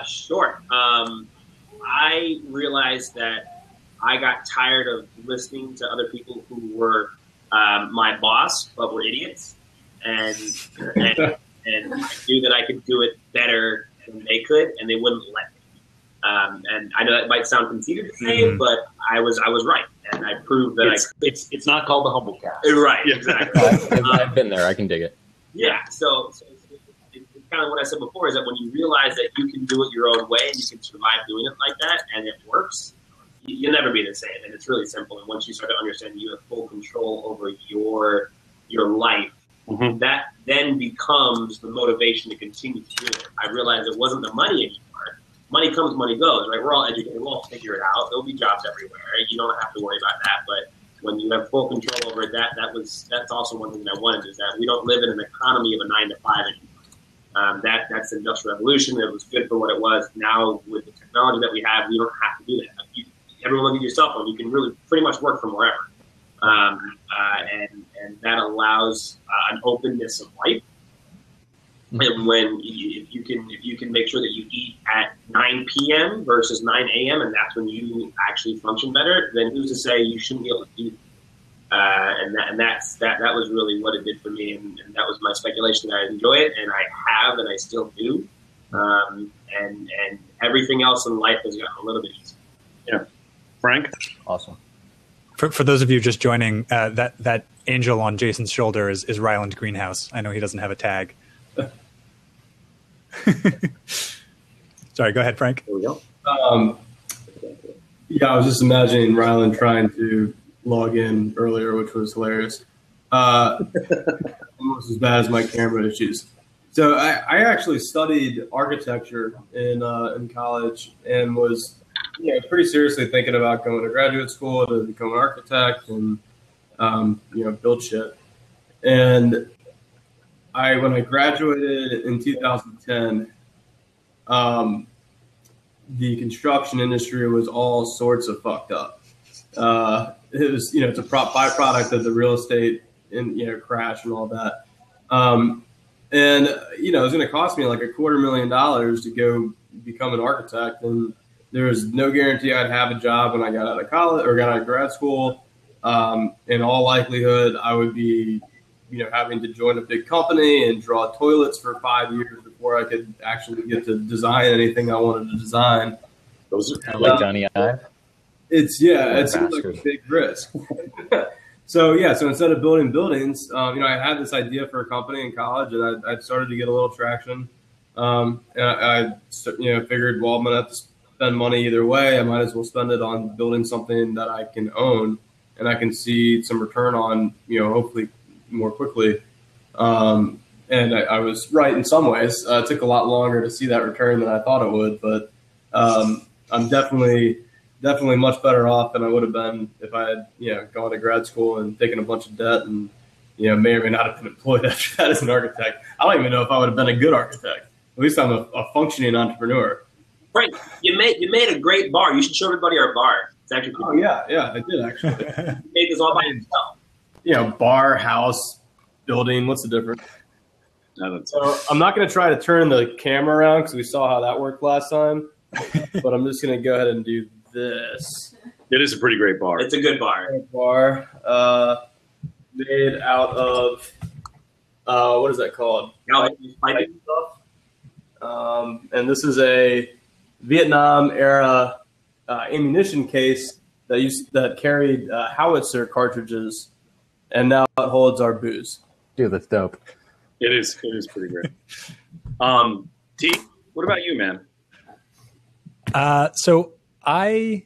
Sure. I realized that I got tired of listening to other people who were my boss but were idiots, and I knew that I could do it better than they could, and they wouldn't let me. And I know that might sound conceited to say, but I was right, and I proved that it's not called the humble cast. Right, exactly. I've been there. I can dig it. Yeah, so it's kind of what I said before is that when you realize that you can do it your own way and you can survive doing it like that, and it works, you'll never be the same. And it's really simple. And once you start to understand you have full control over your life, that then becomes the motivation to continue to do it. I realized it wasn't the money anymore. Money comes, money goes, right? We're all educated. We'll all figure it out. There'll be jobs everywhere. You don't have to worry about that. But when you have full control over it, that's also one thing that I wanted, is that we don't live in an economy of a 9 to 5 anymore. That's the Industrial Revolution. It was good for what it was. Now, with the technology that we have, we don't have to do that. Everyone look at your cell phone. You can really pretty much work from wherever. And that allows an openness of life. And when if you can make sure that you eat at 9 p.m. versus 9 a.m. and that's when you actually function better, then who's to say you shouldn't be able to do that? And that was really what it did for me, and that was my speculation. I enjoy it, and I have, and I still do. And everything else in life has gotten a little bit easier. Yeah, Frank, awesome. For those of you just joining, that angel on Jason's shoulder is Ryland Greenhouse. I know he doesn't have a tag. Sorry, go ahead, Frank. There we go. I was just imagining Ryland trying to log in earlier, which was hilarious. Almost as bad as my camera issues. So I actually studied architecture in college and was pretty seriously thinking about going to graduate school to become an architect and build shit. And when I graduated in 2010, the construction industry was all sorts of fucked up. It was, it's a byproduct of the real estate and crash and all that. And it was going to cost me like $250,000 to go become an architect, and there was no guarantee I'd have a job when I got out of college or got out of grad school. In all likelihood, I would be having to join a big company and draw toilets for 5 years before I could actually get to design anything I wanted to design. Those are like Johnny Ive. It seems like a big risk. So instead of building buildings, I had this idea for a company in college, and I started to get a little traction. And I figured, well, I'm going to have to spend money either way. I might as well spend it on building something that I can own and I can see some return on, hopefully more quickly. And I was right in some ways. It took a lot longer to see that return than I thought it would, but I'm definitely much better off than I would have been if I had, gone to grad school and taken a bunch of debt and, may or may not have been employed after that as an architect. I don't even know if I would have been a good architect. At least I'm a functioning entrepreneur. Right. You made a great bar. You should show everybody our bar. It's actually cool. Oh, yeah, I did actually. You made this all by yourself. Bar, house, building, what's the difference? So I'm not going to try to turn the camera around because we saw how that worked last time, but I'm just going to go ahead and do this. It is a pretty great bar. It's a good bar. Made out of, what is that called? Piping stuff. And this is a Vietnam era ammunition case that carried howitzer cartridges, and now it holds our booze. Dude, that's dope. It is pretty great. T, what about you, man? So I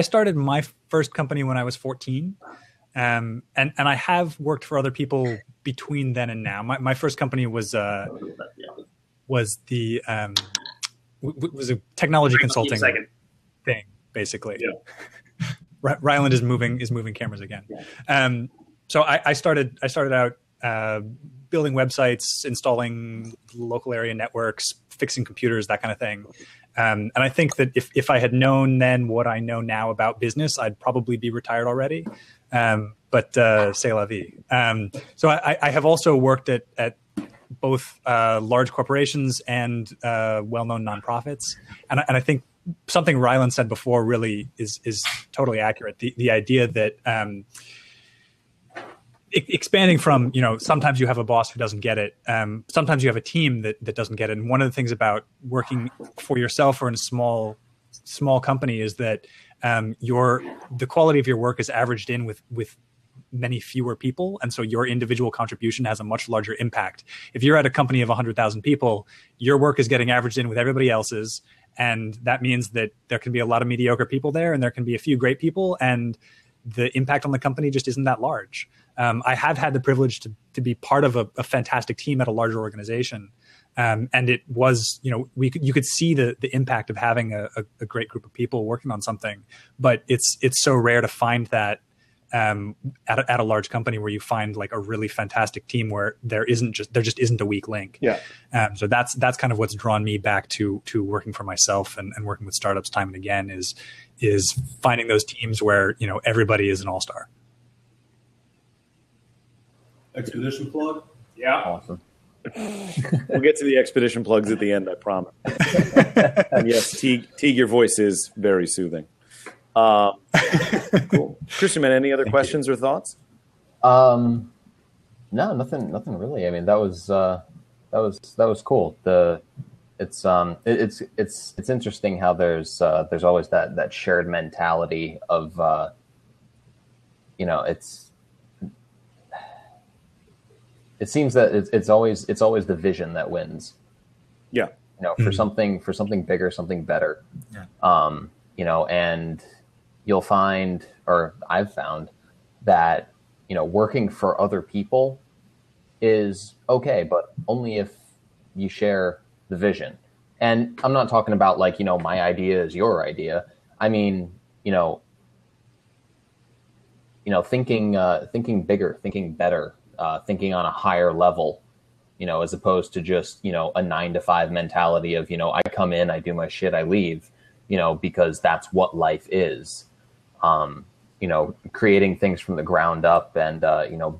started my first company when I was 14, and I have worked for other people between then and now. My first company was a technology consulting thing, basically. Yeah. Ryland is moving cameras again. Yeah. So I started out building websites, installing local area networks, fixing computers, that kind of thing. And I think that if I had known then what I know now about business, I'd probably be retired already. But c'est la vie. So I have also worked at both large corporations and well-known nonprofits. And I think something Ryland said before really is totally accurate. The idea that expanding from, sometimes you have a boss who doesn't get it. Sometimes you have a team that doesn't get it. And one of the things about working for yourself or in a small company is that the quality of your work is averaged in with many fewer people. And so your individual contribution has a much larger impact. If you're at a company of 100,000 people, your work is getting averaged in with everybody else's. And that means that there can be a lot of mediocre people there and there can be a few great people. And the impact on the company just isn't that large. I have had the privilege to be part of a fantastic team at a larger organization. And it was, you could see the impact of having a great group of people working on something, but it's so rare to find that at a large company where you find like a really fantastic team where there just isn't a weak link. Yeah. So that's kind of what's drawn me back to working for myself and working with startups time and again is finding those teams where, everybody is an all-star. Expedition plug? Yeah. Awesome. We'll get to the expedition plugs at the end, I promise. And yes, Teague, your voice is very soothing. Cool. Christian, man, any other questions or thoughts? No, nothing really. I mean, that was cool. It's interesting how there's always that shared mentality of it seems that it's always the vision that wins. Yeah. For something bigger, something better. Yeah. And you'll find, or I've found that, working for other people is okay, but only if you share the vision. And I'm not talking about like, my idea is your idea. I mean, thinking bigger, thinking better, thinking on a higher level, as opposed to just, a 9-to-5 mentality of, I come in, I do my shit, I leave, because that's what life is. Creating things from the ground up and,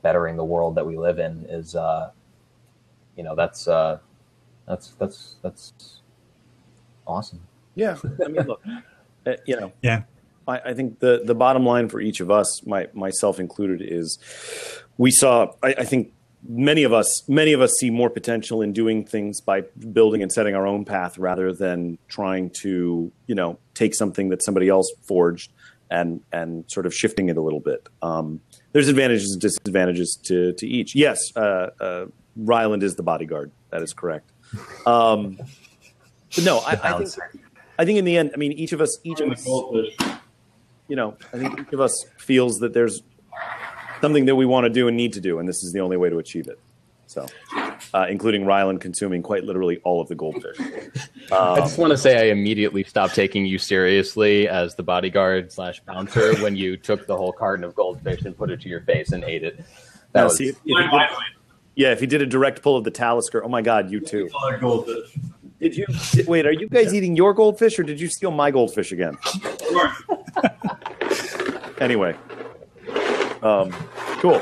bettering the world that we live in is, that's awesome. Yeah. I mean, look, Yeah. I think the bottom line for each of us, myself included, is we saw, I think many of us see more potential in doing things by building and setting our own path rather than trying to, take something that somebody else forged and sort of shifting it a little bit. There's advantages and disadvantages to each. Yes, Ryland is the bodyguard. That is correct. But no, I think in the end, I mean, each of us, I think each of us feels that there's something that we want to do and need to do, and this is the only way to achieve it. So, including Ryland consuming quite literally all of the goldfish. I just want to say I immediately stopped taking you seriously as the bodyguard / bouncer when you took the whole carton of goldfish and put it to your face and ate it. If he did a direct pull of the Talisker, oh my God, you too. Goldfish. Wait, are you guys eating your goldfish or did you steal my goldfish again? Anyway. Cool.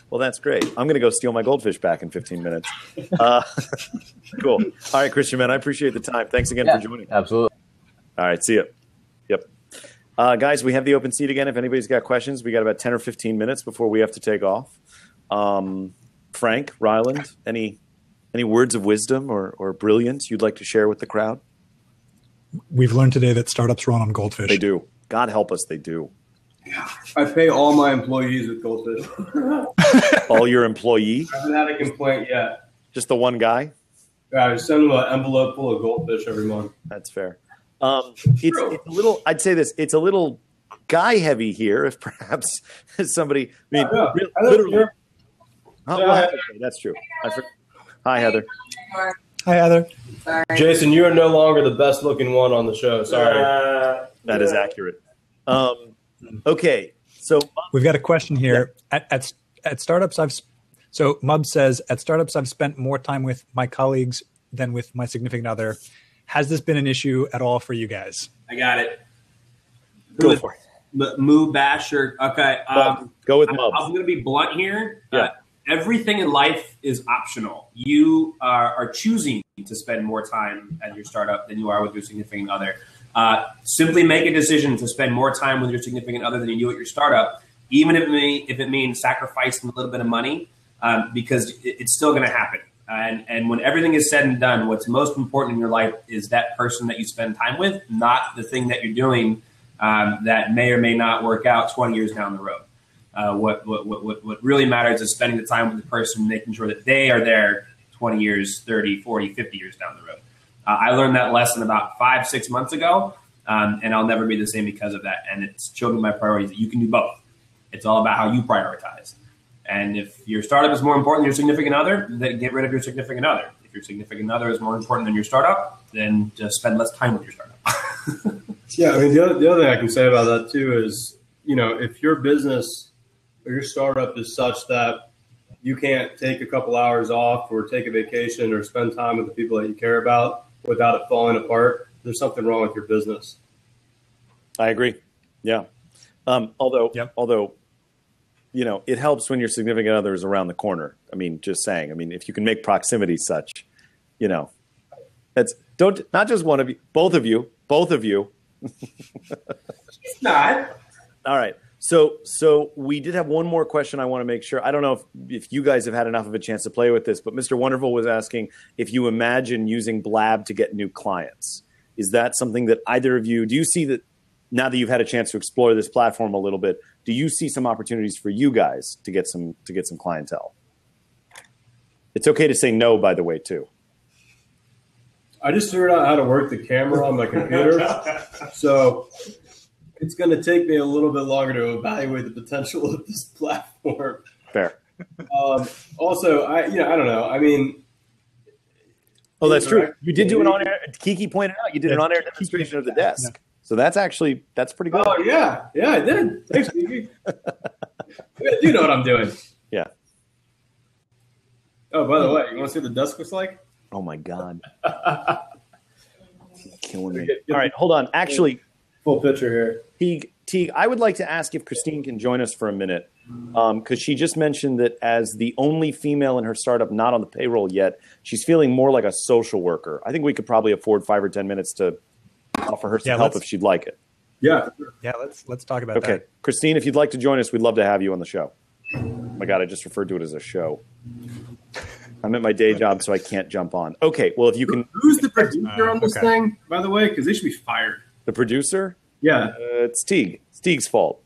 Well, that's great. I'm going to go steal my goldfish back in 15 minutes. Cool. All right, Christian, man, I appreciate the time. Thanks again for joining. Absolutely. All right, see you. Yep. Guys, we have the open seat again. If anybody's got questions, we got about 10 or 15 minutes before we have to take off. Frank, Ryland, any words of wisdom or brilliance you'd like to share with the crowd? We've learned today that startups run on goldfish. They do. God help us, they do. I pay all my employees with goldfish. All your employees? I haven't had a complaint yet. Just the one guy? Yeah, I send them an envelope full of goldfish every month. That's fair. It's a little, I'd say this, it's a little guy heavy here, if perhaps somebody, literally. That's true. Hi, Heather. Hi, Heather. Sorry. Jason, you are no longer the best looking one on the show. Sorry. That is accurate. Okay. So we've got a question here. At startups, so Mub says, at startups, I've spent more time with my colleagues than with my significant other. Has this been an issue at all for you guys? I got it. Go for it. Moo Basher. Okay. Go with Mub. I'm going to be blunt here. Yeah. Everything in life is optional. You are choosing to spend more time at your startup than you are with your significant other. Simply make a decision to spend more time with your significant other than you do at your startup, even if it means sacrificing a little bit of money, because it's still going to happen. And when everything is said and done, what's most important in your life is that person that you spend time with, not the thing that you're doing that may or may not work out 20 years down the road. What really matters is spending the time with the person, making sure that they are there 20 years, 30, 40, 50 years down the road. I learned that lesson about 5-6 months ago, and I'll never be the same because of that. And it's showed me my priorities that you can do both. It's all about how you prioritize. And if your startup is more important than your significant other, then get rid of your significant other. If your significant other is more important than your startup, then just spend less time with your startup. Yeah, I mean, the other thing I can say about that too is, if your business or your startup is such that you can't take a couple hours off or take a vacation or spend time with the people that you care about without it falling apart, there's something wrong with your business. I agree. Yeah. Although, it helps when your significant other is around the corner. I mean, just saying. I mean, if you can make proximity such, not just one of you, both of you. It's not. All right. So we did have one more question I want to make sure. I don't know if you guys have had enough of a chance to play with this, but Mr. Wonderful was asking if you imagine using Blab to get new clients. Is that something that either of you, do you see that now that you've had a chance to explore this platform a little bit, do you see some opportunities for you guys to get some clientele? It's okay to say no, by the way, too. I just figured out how to work the camera on my computer. So it's going to take me a little bit longer to evaluate the potential of this platform. Fair. Also, I don't know. I mean, that's true. You did do an on-air. Kiki pointed out you did an on-air demonstration of the desk. Yeah. So that's pretty good. Oh yeah, I did. Thanks, Kiki. You know what I'm doing. Yeah. Oh, by the way, you want to see what the desk looks like? Oh my God. Killing me. All right, hold on. Actually, full picture here. Teague, I would like to ask if Christine can join us for a minute, because she just mentioned that as the only female in her startup not on the payroll yet, she's feeling more like a social worker. I think we could probably afford 5 or 10 minutes to offer her some help if she'd like it. Yeah. Yeah, let's talk about that. Okay. Christine, if you'd like to join us, we'd love to have you on the show. Oh my God, I just referred to it as a show. I'm at my day job, so I can't jump on. Okay, well, if you can... Who's the producer on this thing, by the way? Because they should be fired. The producer? Yeah. It's Teague. It's Teague's fault.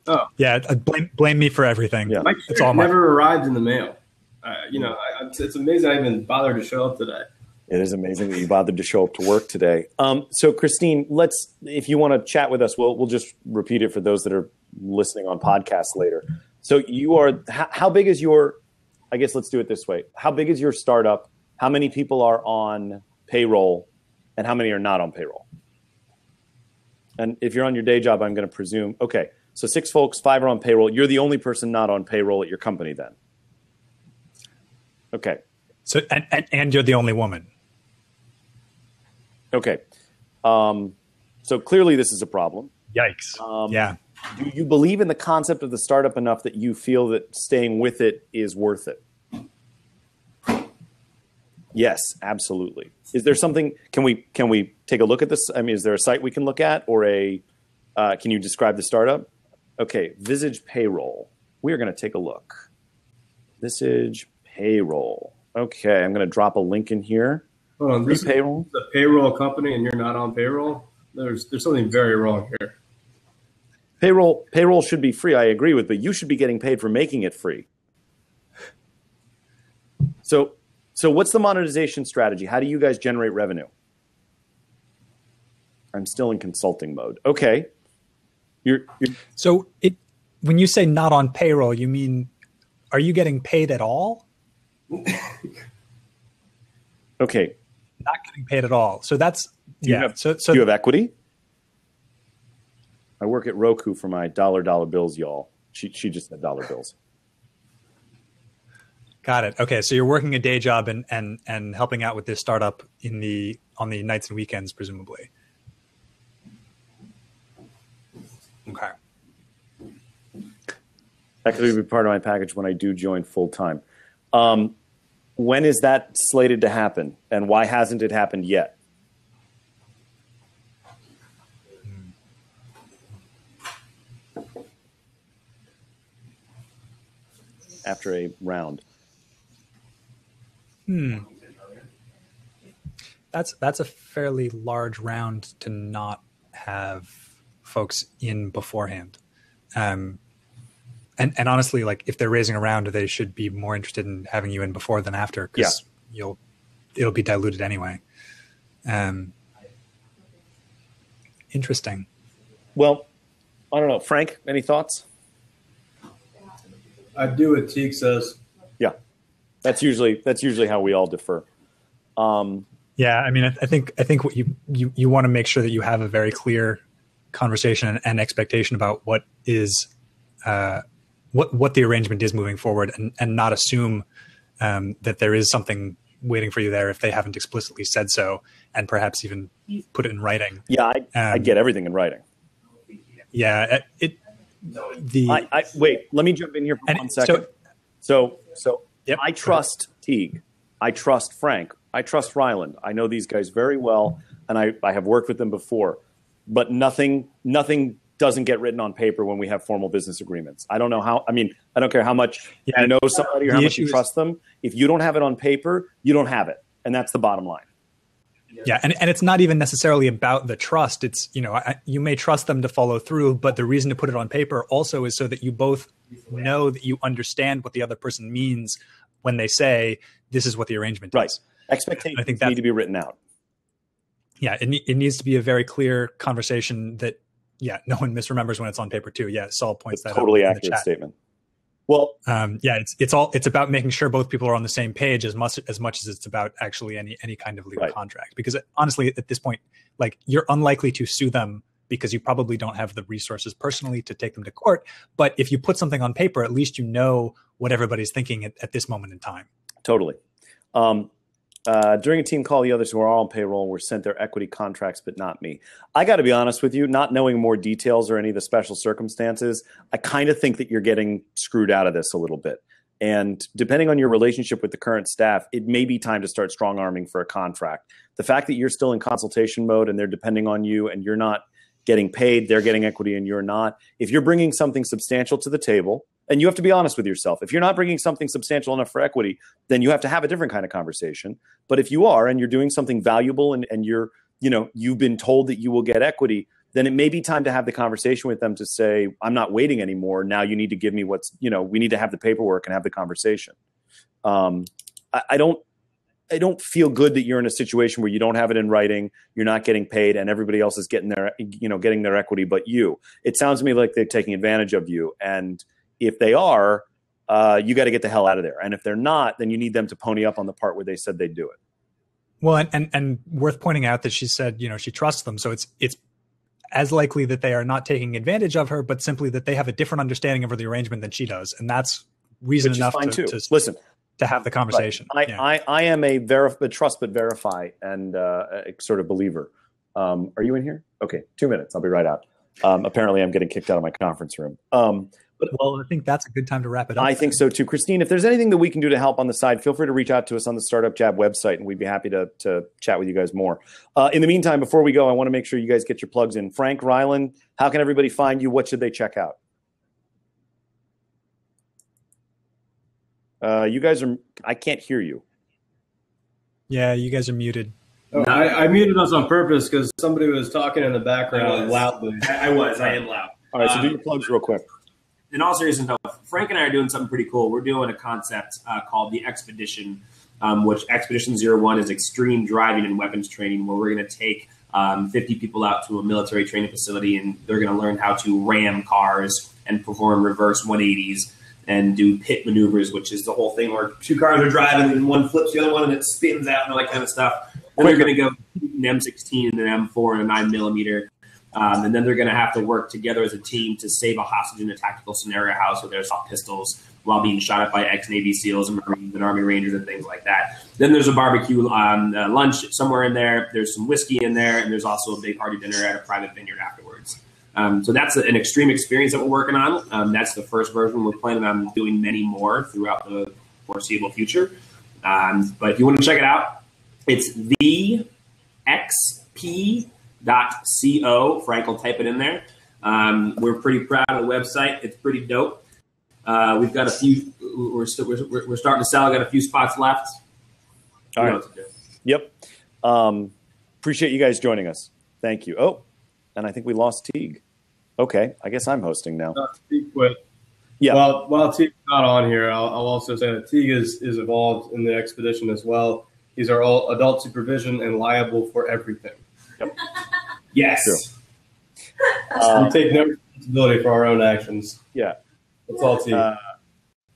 Oh. Yeah, blame me for everything. Yeah. My check never arrived in the mail. It's amazing I even bothered to show up today. It is amazing that you bothered to show up to work today. So, Christine, if you want to chat with us, we'll just repeat it for those that are listening on podcasts later. So you are... How big is your... I guess let's do it this way. How big is your startup? How many people are on payroll? And how many are not on payroll? And if you're on your day job, I'm going to presume, okay, so 6 folks, 5 are on payroll. You're the only person not on payroll at your company then. Okay. So and you're the only woman. Okay. So clearly this is a problem. Yikes. Yeah. Do you believe in the concept of the startup enough that you feel that staying with it is worth it? Yes, absolutely. Is there something? Can we take a look at this? I mean, is there a site we can look at, or can you describe the startup? Okay, Visage Payroll. We are going to take a look. Visage Payroll. Okay, I'm going to drop a link in here. Hold on, this is a payroll company, and you're not on payroll. There's something very wrong here. Payroll should be free. I agree with, but you should be getting paid for making it free. So what's the monetization strategy? How do you guys generate revenue? I'm still in consulting mode. Okay. So when you say not on payroll, you mean, are you getting paid at all? Okay. Not getting paid at all. So that's, do you have equity? I work at Roku for my dollar bills, y'all. She just said dollar bills. Got it. Okay. So you're working a day job and helping out with this startup on the nights and weekends, presumably. Okay. That could be part of my package when I do join full time. When is that slated to happen, and why hasn't it happened yet? After a round. That's a fairly large round to not have folks in beforehand. And honestly, like if they're raising a round, they should be more interested in having you in before than after, because it'll be diluted anyway. Interesting. Well, I don't know. Frank, any thoughts? I do what Teague says. Yeah, that's usually how we all defer. Yeah, I mean, I think what you want to make sure that you have a very clear conversation and expectation about what is what the arrangement is moving forward, and not assume that there is something waiting for you there if they haven't explicitly said so, and perhaps even put it in writing. Yeah, I get everything in writing. Yeah, wait, let me jump in here for 1 second. So yep, I trust Teague. I trust Frank. I trust Ryland. I know these guys very well, and I have worked with them before. But nothing doesn't get written on paper when we have formal business agreements. I don't know how. I mean, I don't care how much you know somebody or how much you trust them. If you don't have it on paper, you don't have it, and that's the bottom line. Yeah, and it's not even necessarily about the trust. It's, you may trust them to follow through, but the reason to put it on paper also is so that you both know that you understand what the other person means when they say this is what the arrangement is. Right. Expectations need to be written out. Yeah, it needs to be a very clear conversation that, no one misremembers when it's on paper too. Yeah, Saul points that out. Totally accurate statement. Well, it's about making sure both people are on the same page as much as it's about actually any kind of legal contract. Because honestly, at this point, like, you're unlikely to sue them because you probably don't have the resources personally to take them to court. But if you put something on paper, at least you know what everybody's thinking at this moment in time. Totally. During a team call, the others who are all on payroll were sent their equity contracts, but not me. I got to be honest with you, not knowing more details or any of the special circumstances, I kind of think that you're getting screwed out of this a little bit. And depending on your relationship with the current staff, it may be time to start strong arming for a contract. The fact that you're still in consultation mode and they're depending on you and you're not getting paid, they're getting equity and you're not. If you're bringing something substantial to the table, and you have to be honest with yourself. If you're not bringing something substantial enough for equity, then you have to have a different kind of conversation. But if you are, and you're doing something valuable and you've been told that you will get equity, then it may be time to have the conversation with them to say, I'm not waiting anymore. Now you need to give me we need to have the paperwork and have the conversation. I don't feel good that you're in a situation where you don't have it in writing, you're not getting paid, and everybody else is getting their equity but you. It sounds to me like they're taking advantage of you. And if they are, you got to get the hell out of there. And if they're not, then you need them to pony up on the part where they said they'd do it. Well, and worth pointing out that she said, she trusts them. So it's as likely that they are not taking advantage of her, but simply that they have a different understanding of the arrangement than she does. And that's reason enough to listen, to have the conversation. Right. I am a trust but verify and a sort of believer. Are you in here? Okay, 2 minutes. I'll be right out. Apparently I'm getting kicked out of my conference room. Well, I think that's a good time to wrap it up. I think so too. Christine, if there's anything that we can do to help on the side, feel free to reach out to us on the StartupJab website, and we'd be happy to chat with you guys more. In the meantime, before we go, I want to make sure you guys get your plugs in. Frank, Ryland, how can everybody find you? What should they check out? You guys I can't hear you. Yeah, you guys are muted. Oh, I muted us on purpose because somebody was talking in the background loudly. I am loud. All right, so do your plugs real quick. In all seriousness, Frank and I are doing something pretty cool. We're doing a concept called the Expedition, which Expedition 01 is extreme driving and weapons training, where we're going to take 50 people out to a military training facility, and they're going to learn how to ram cars and perform reverse 180s and do pit maneuvers, which is the whole thing where two cars are driving and one flips the other one and it spins out and all that kind of stuff. Then they're going to go an M16 and an M4 and a 9mm. And then they're going to have to work together as a team to save a hostage in a tactical scenario house where there's pistols while being shot at by ex-Navy SEALs and Marines and Army Rangers and things like that. Then there's a barbecue lunch somewhere in there. There's some whiskey in there, and there's also a big party dinner at a private vineyard afterwards. So that's an extreme experience that we're working on. That's the first version. We're planning on doing many more throughout the foreseeable future. But if you want to check it out, it's thexp.co. Frank will type it in there. We're pretty proud of the website. It's pretty dope. We've got a few. We're starting to sell. Got a few spots left. All right. Yep. Appreciate you guys joining us. Thank you. Oh, and I think we lost Teague. Okay, I guess I'm hosting now. Teague quit. Yeah. Well, while Teague's not on here, I'll also say that Teague is involved in the expedition as well. He's our adult supervision and liable for everything. Yep. Yes. True. We take no responsibility for our own actions. Yeah. It's all Teague.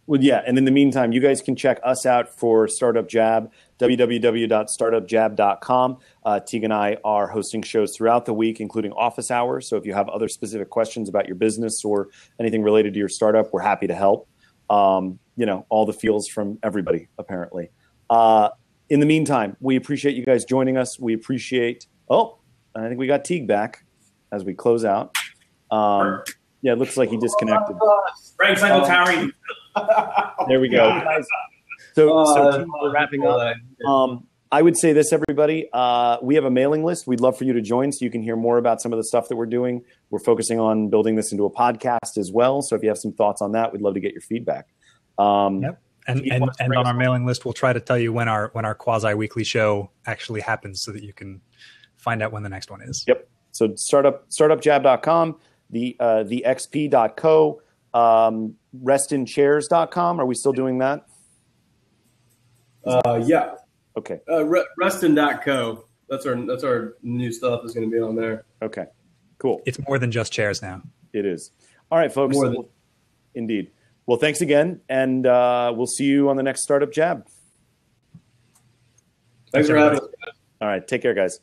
Well, yeah, and in the meantime, you guys can check us out for Startup Jab, www.startupjab.com. Teague and I are hosting shows throughout the week, including office hours. So if you have other specific questions about your business or anything related to your startup, we're happy to help. All the feels from everybody, apparently. In the meantime, we appreciate you guys joining us. We appreciate – I think we got Teague back as we close out. Yeah, it looks like he disconnected. Frank's like towering. There we go. Guys, so we're wrapping up. I would say this, everybody. We have a mailing list. We'd love for you to join so you can hear more about some of the stuff that we're doing. We're focusing on building this into a podcast as well. So if you have some thoughts on that, we'd love to get your feedback. Yep. And on our mailing list, we'll try to tell you when our quasi-weekly show actually happens so that you can find out when the next one is. Yep. So startupjab.com, the xp.co, restinchairs.com. Are we still doing that? Yeah. Okay. Restin.co. That's our new stuff is going to be on there. Okay. Cool. It's more than just chairs now. It is. All right, folks. Indeed. Well, thanks again, and we'll see you on the next Startup Jab. Thanks for having us. All right. Take care, guys.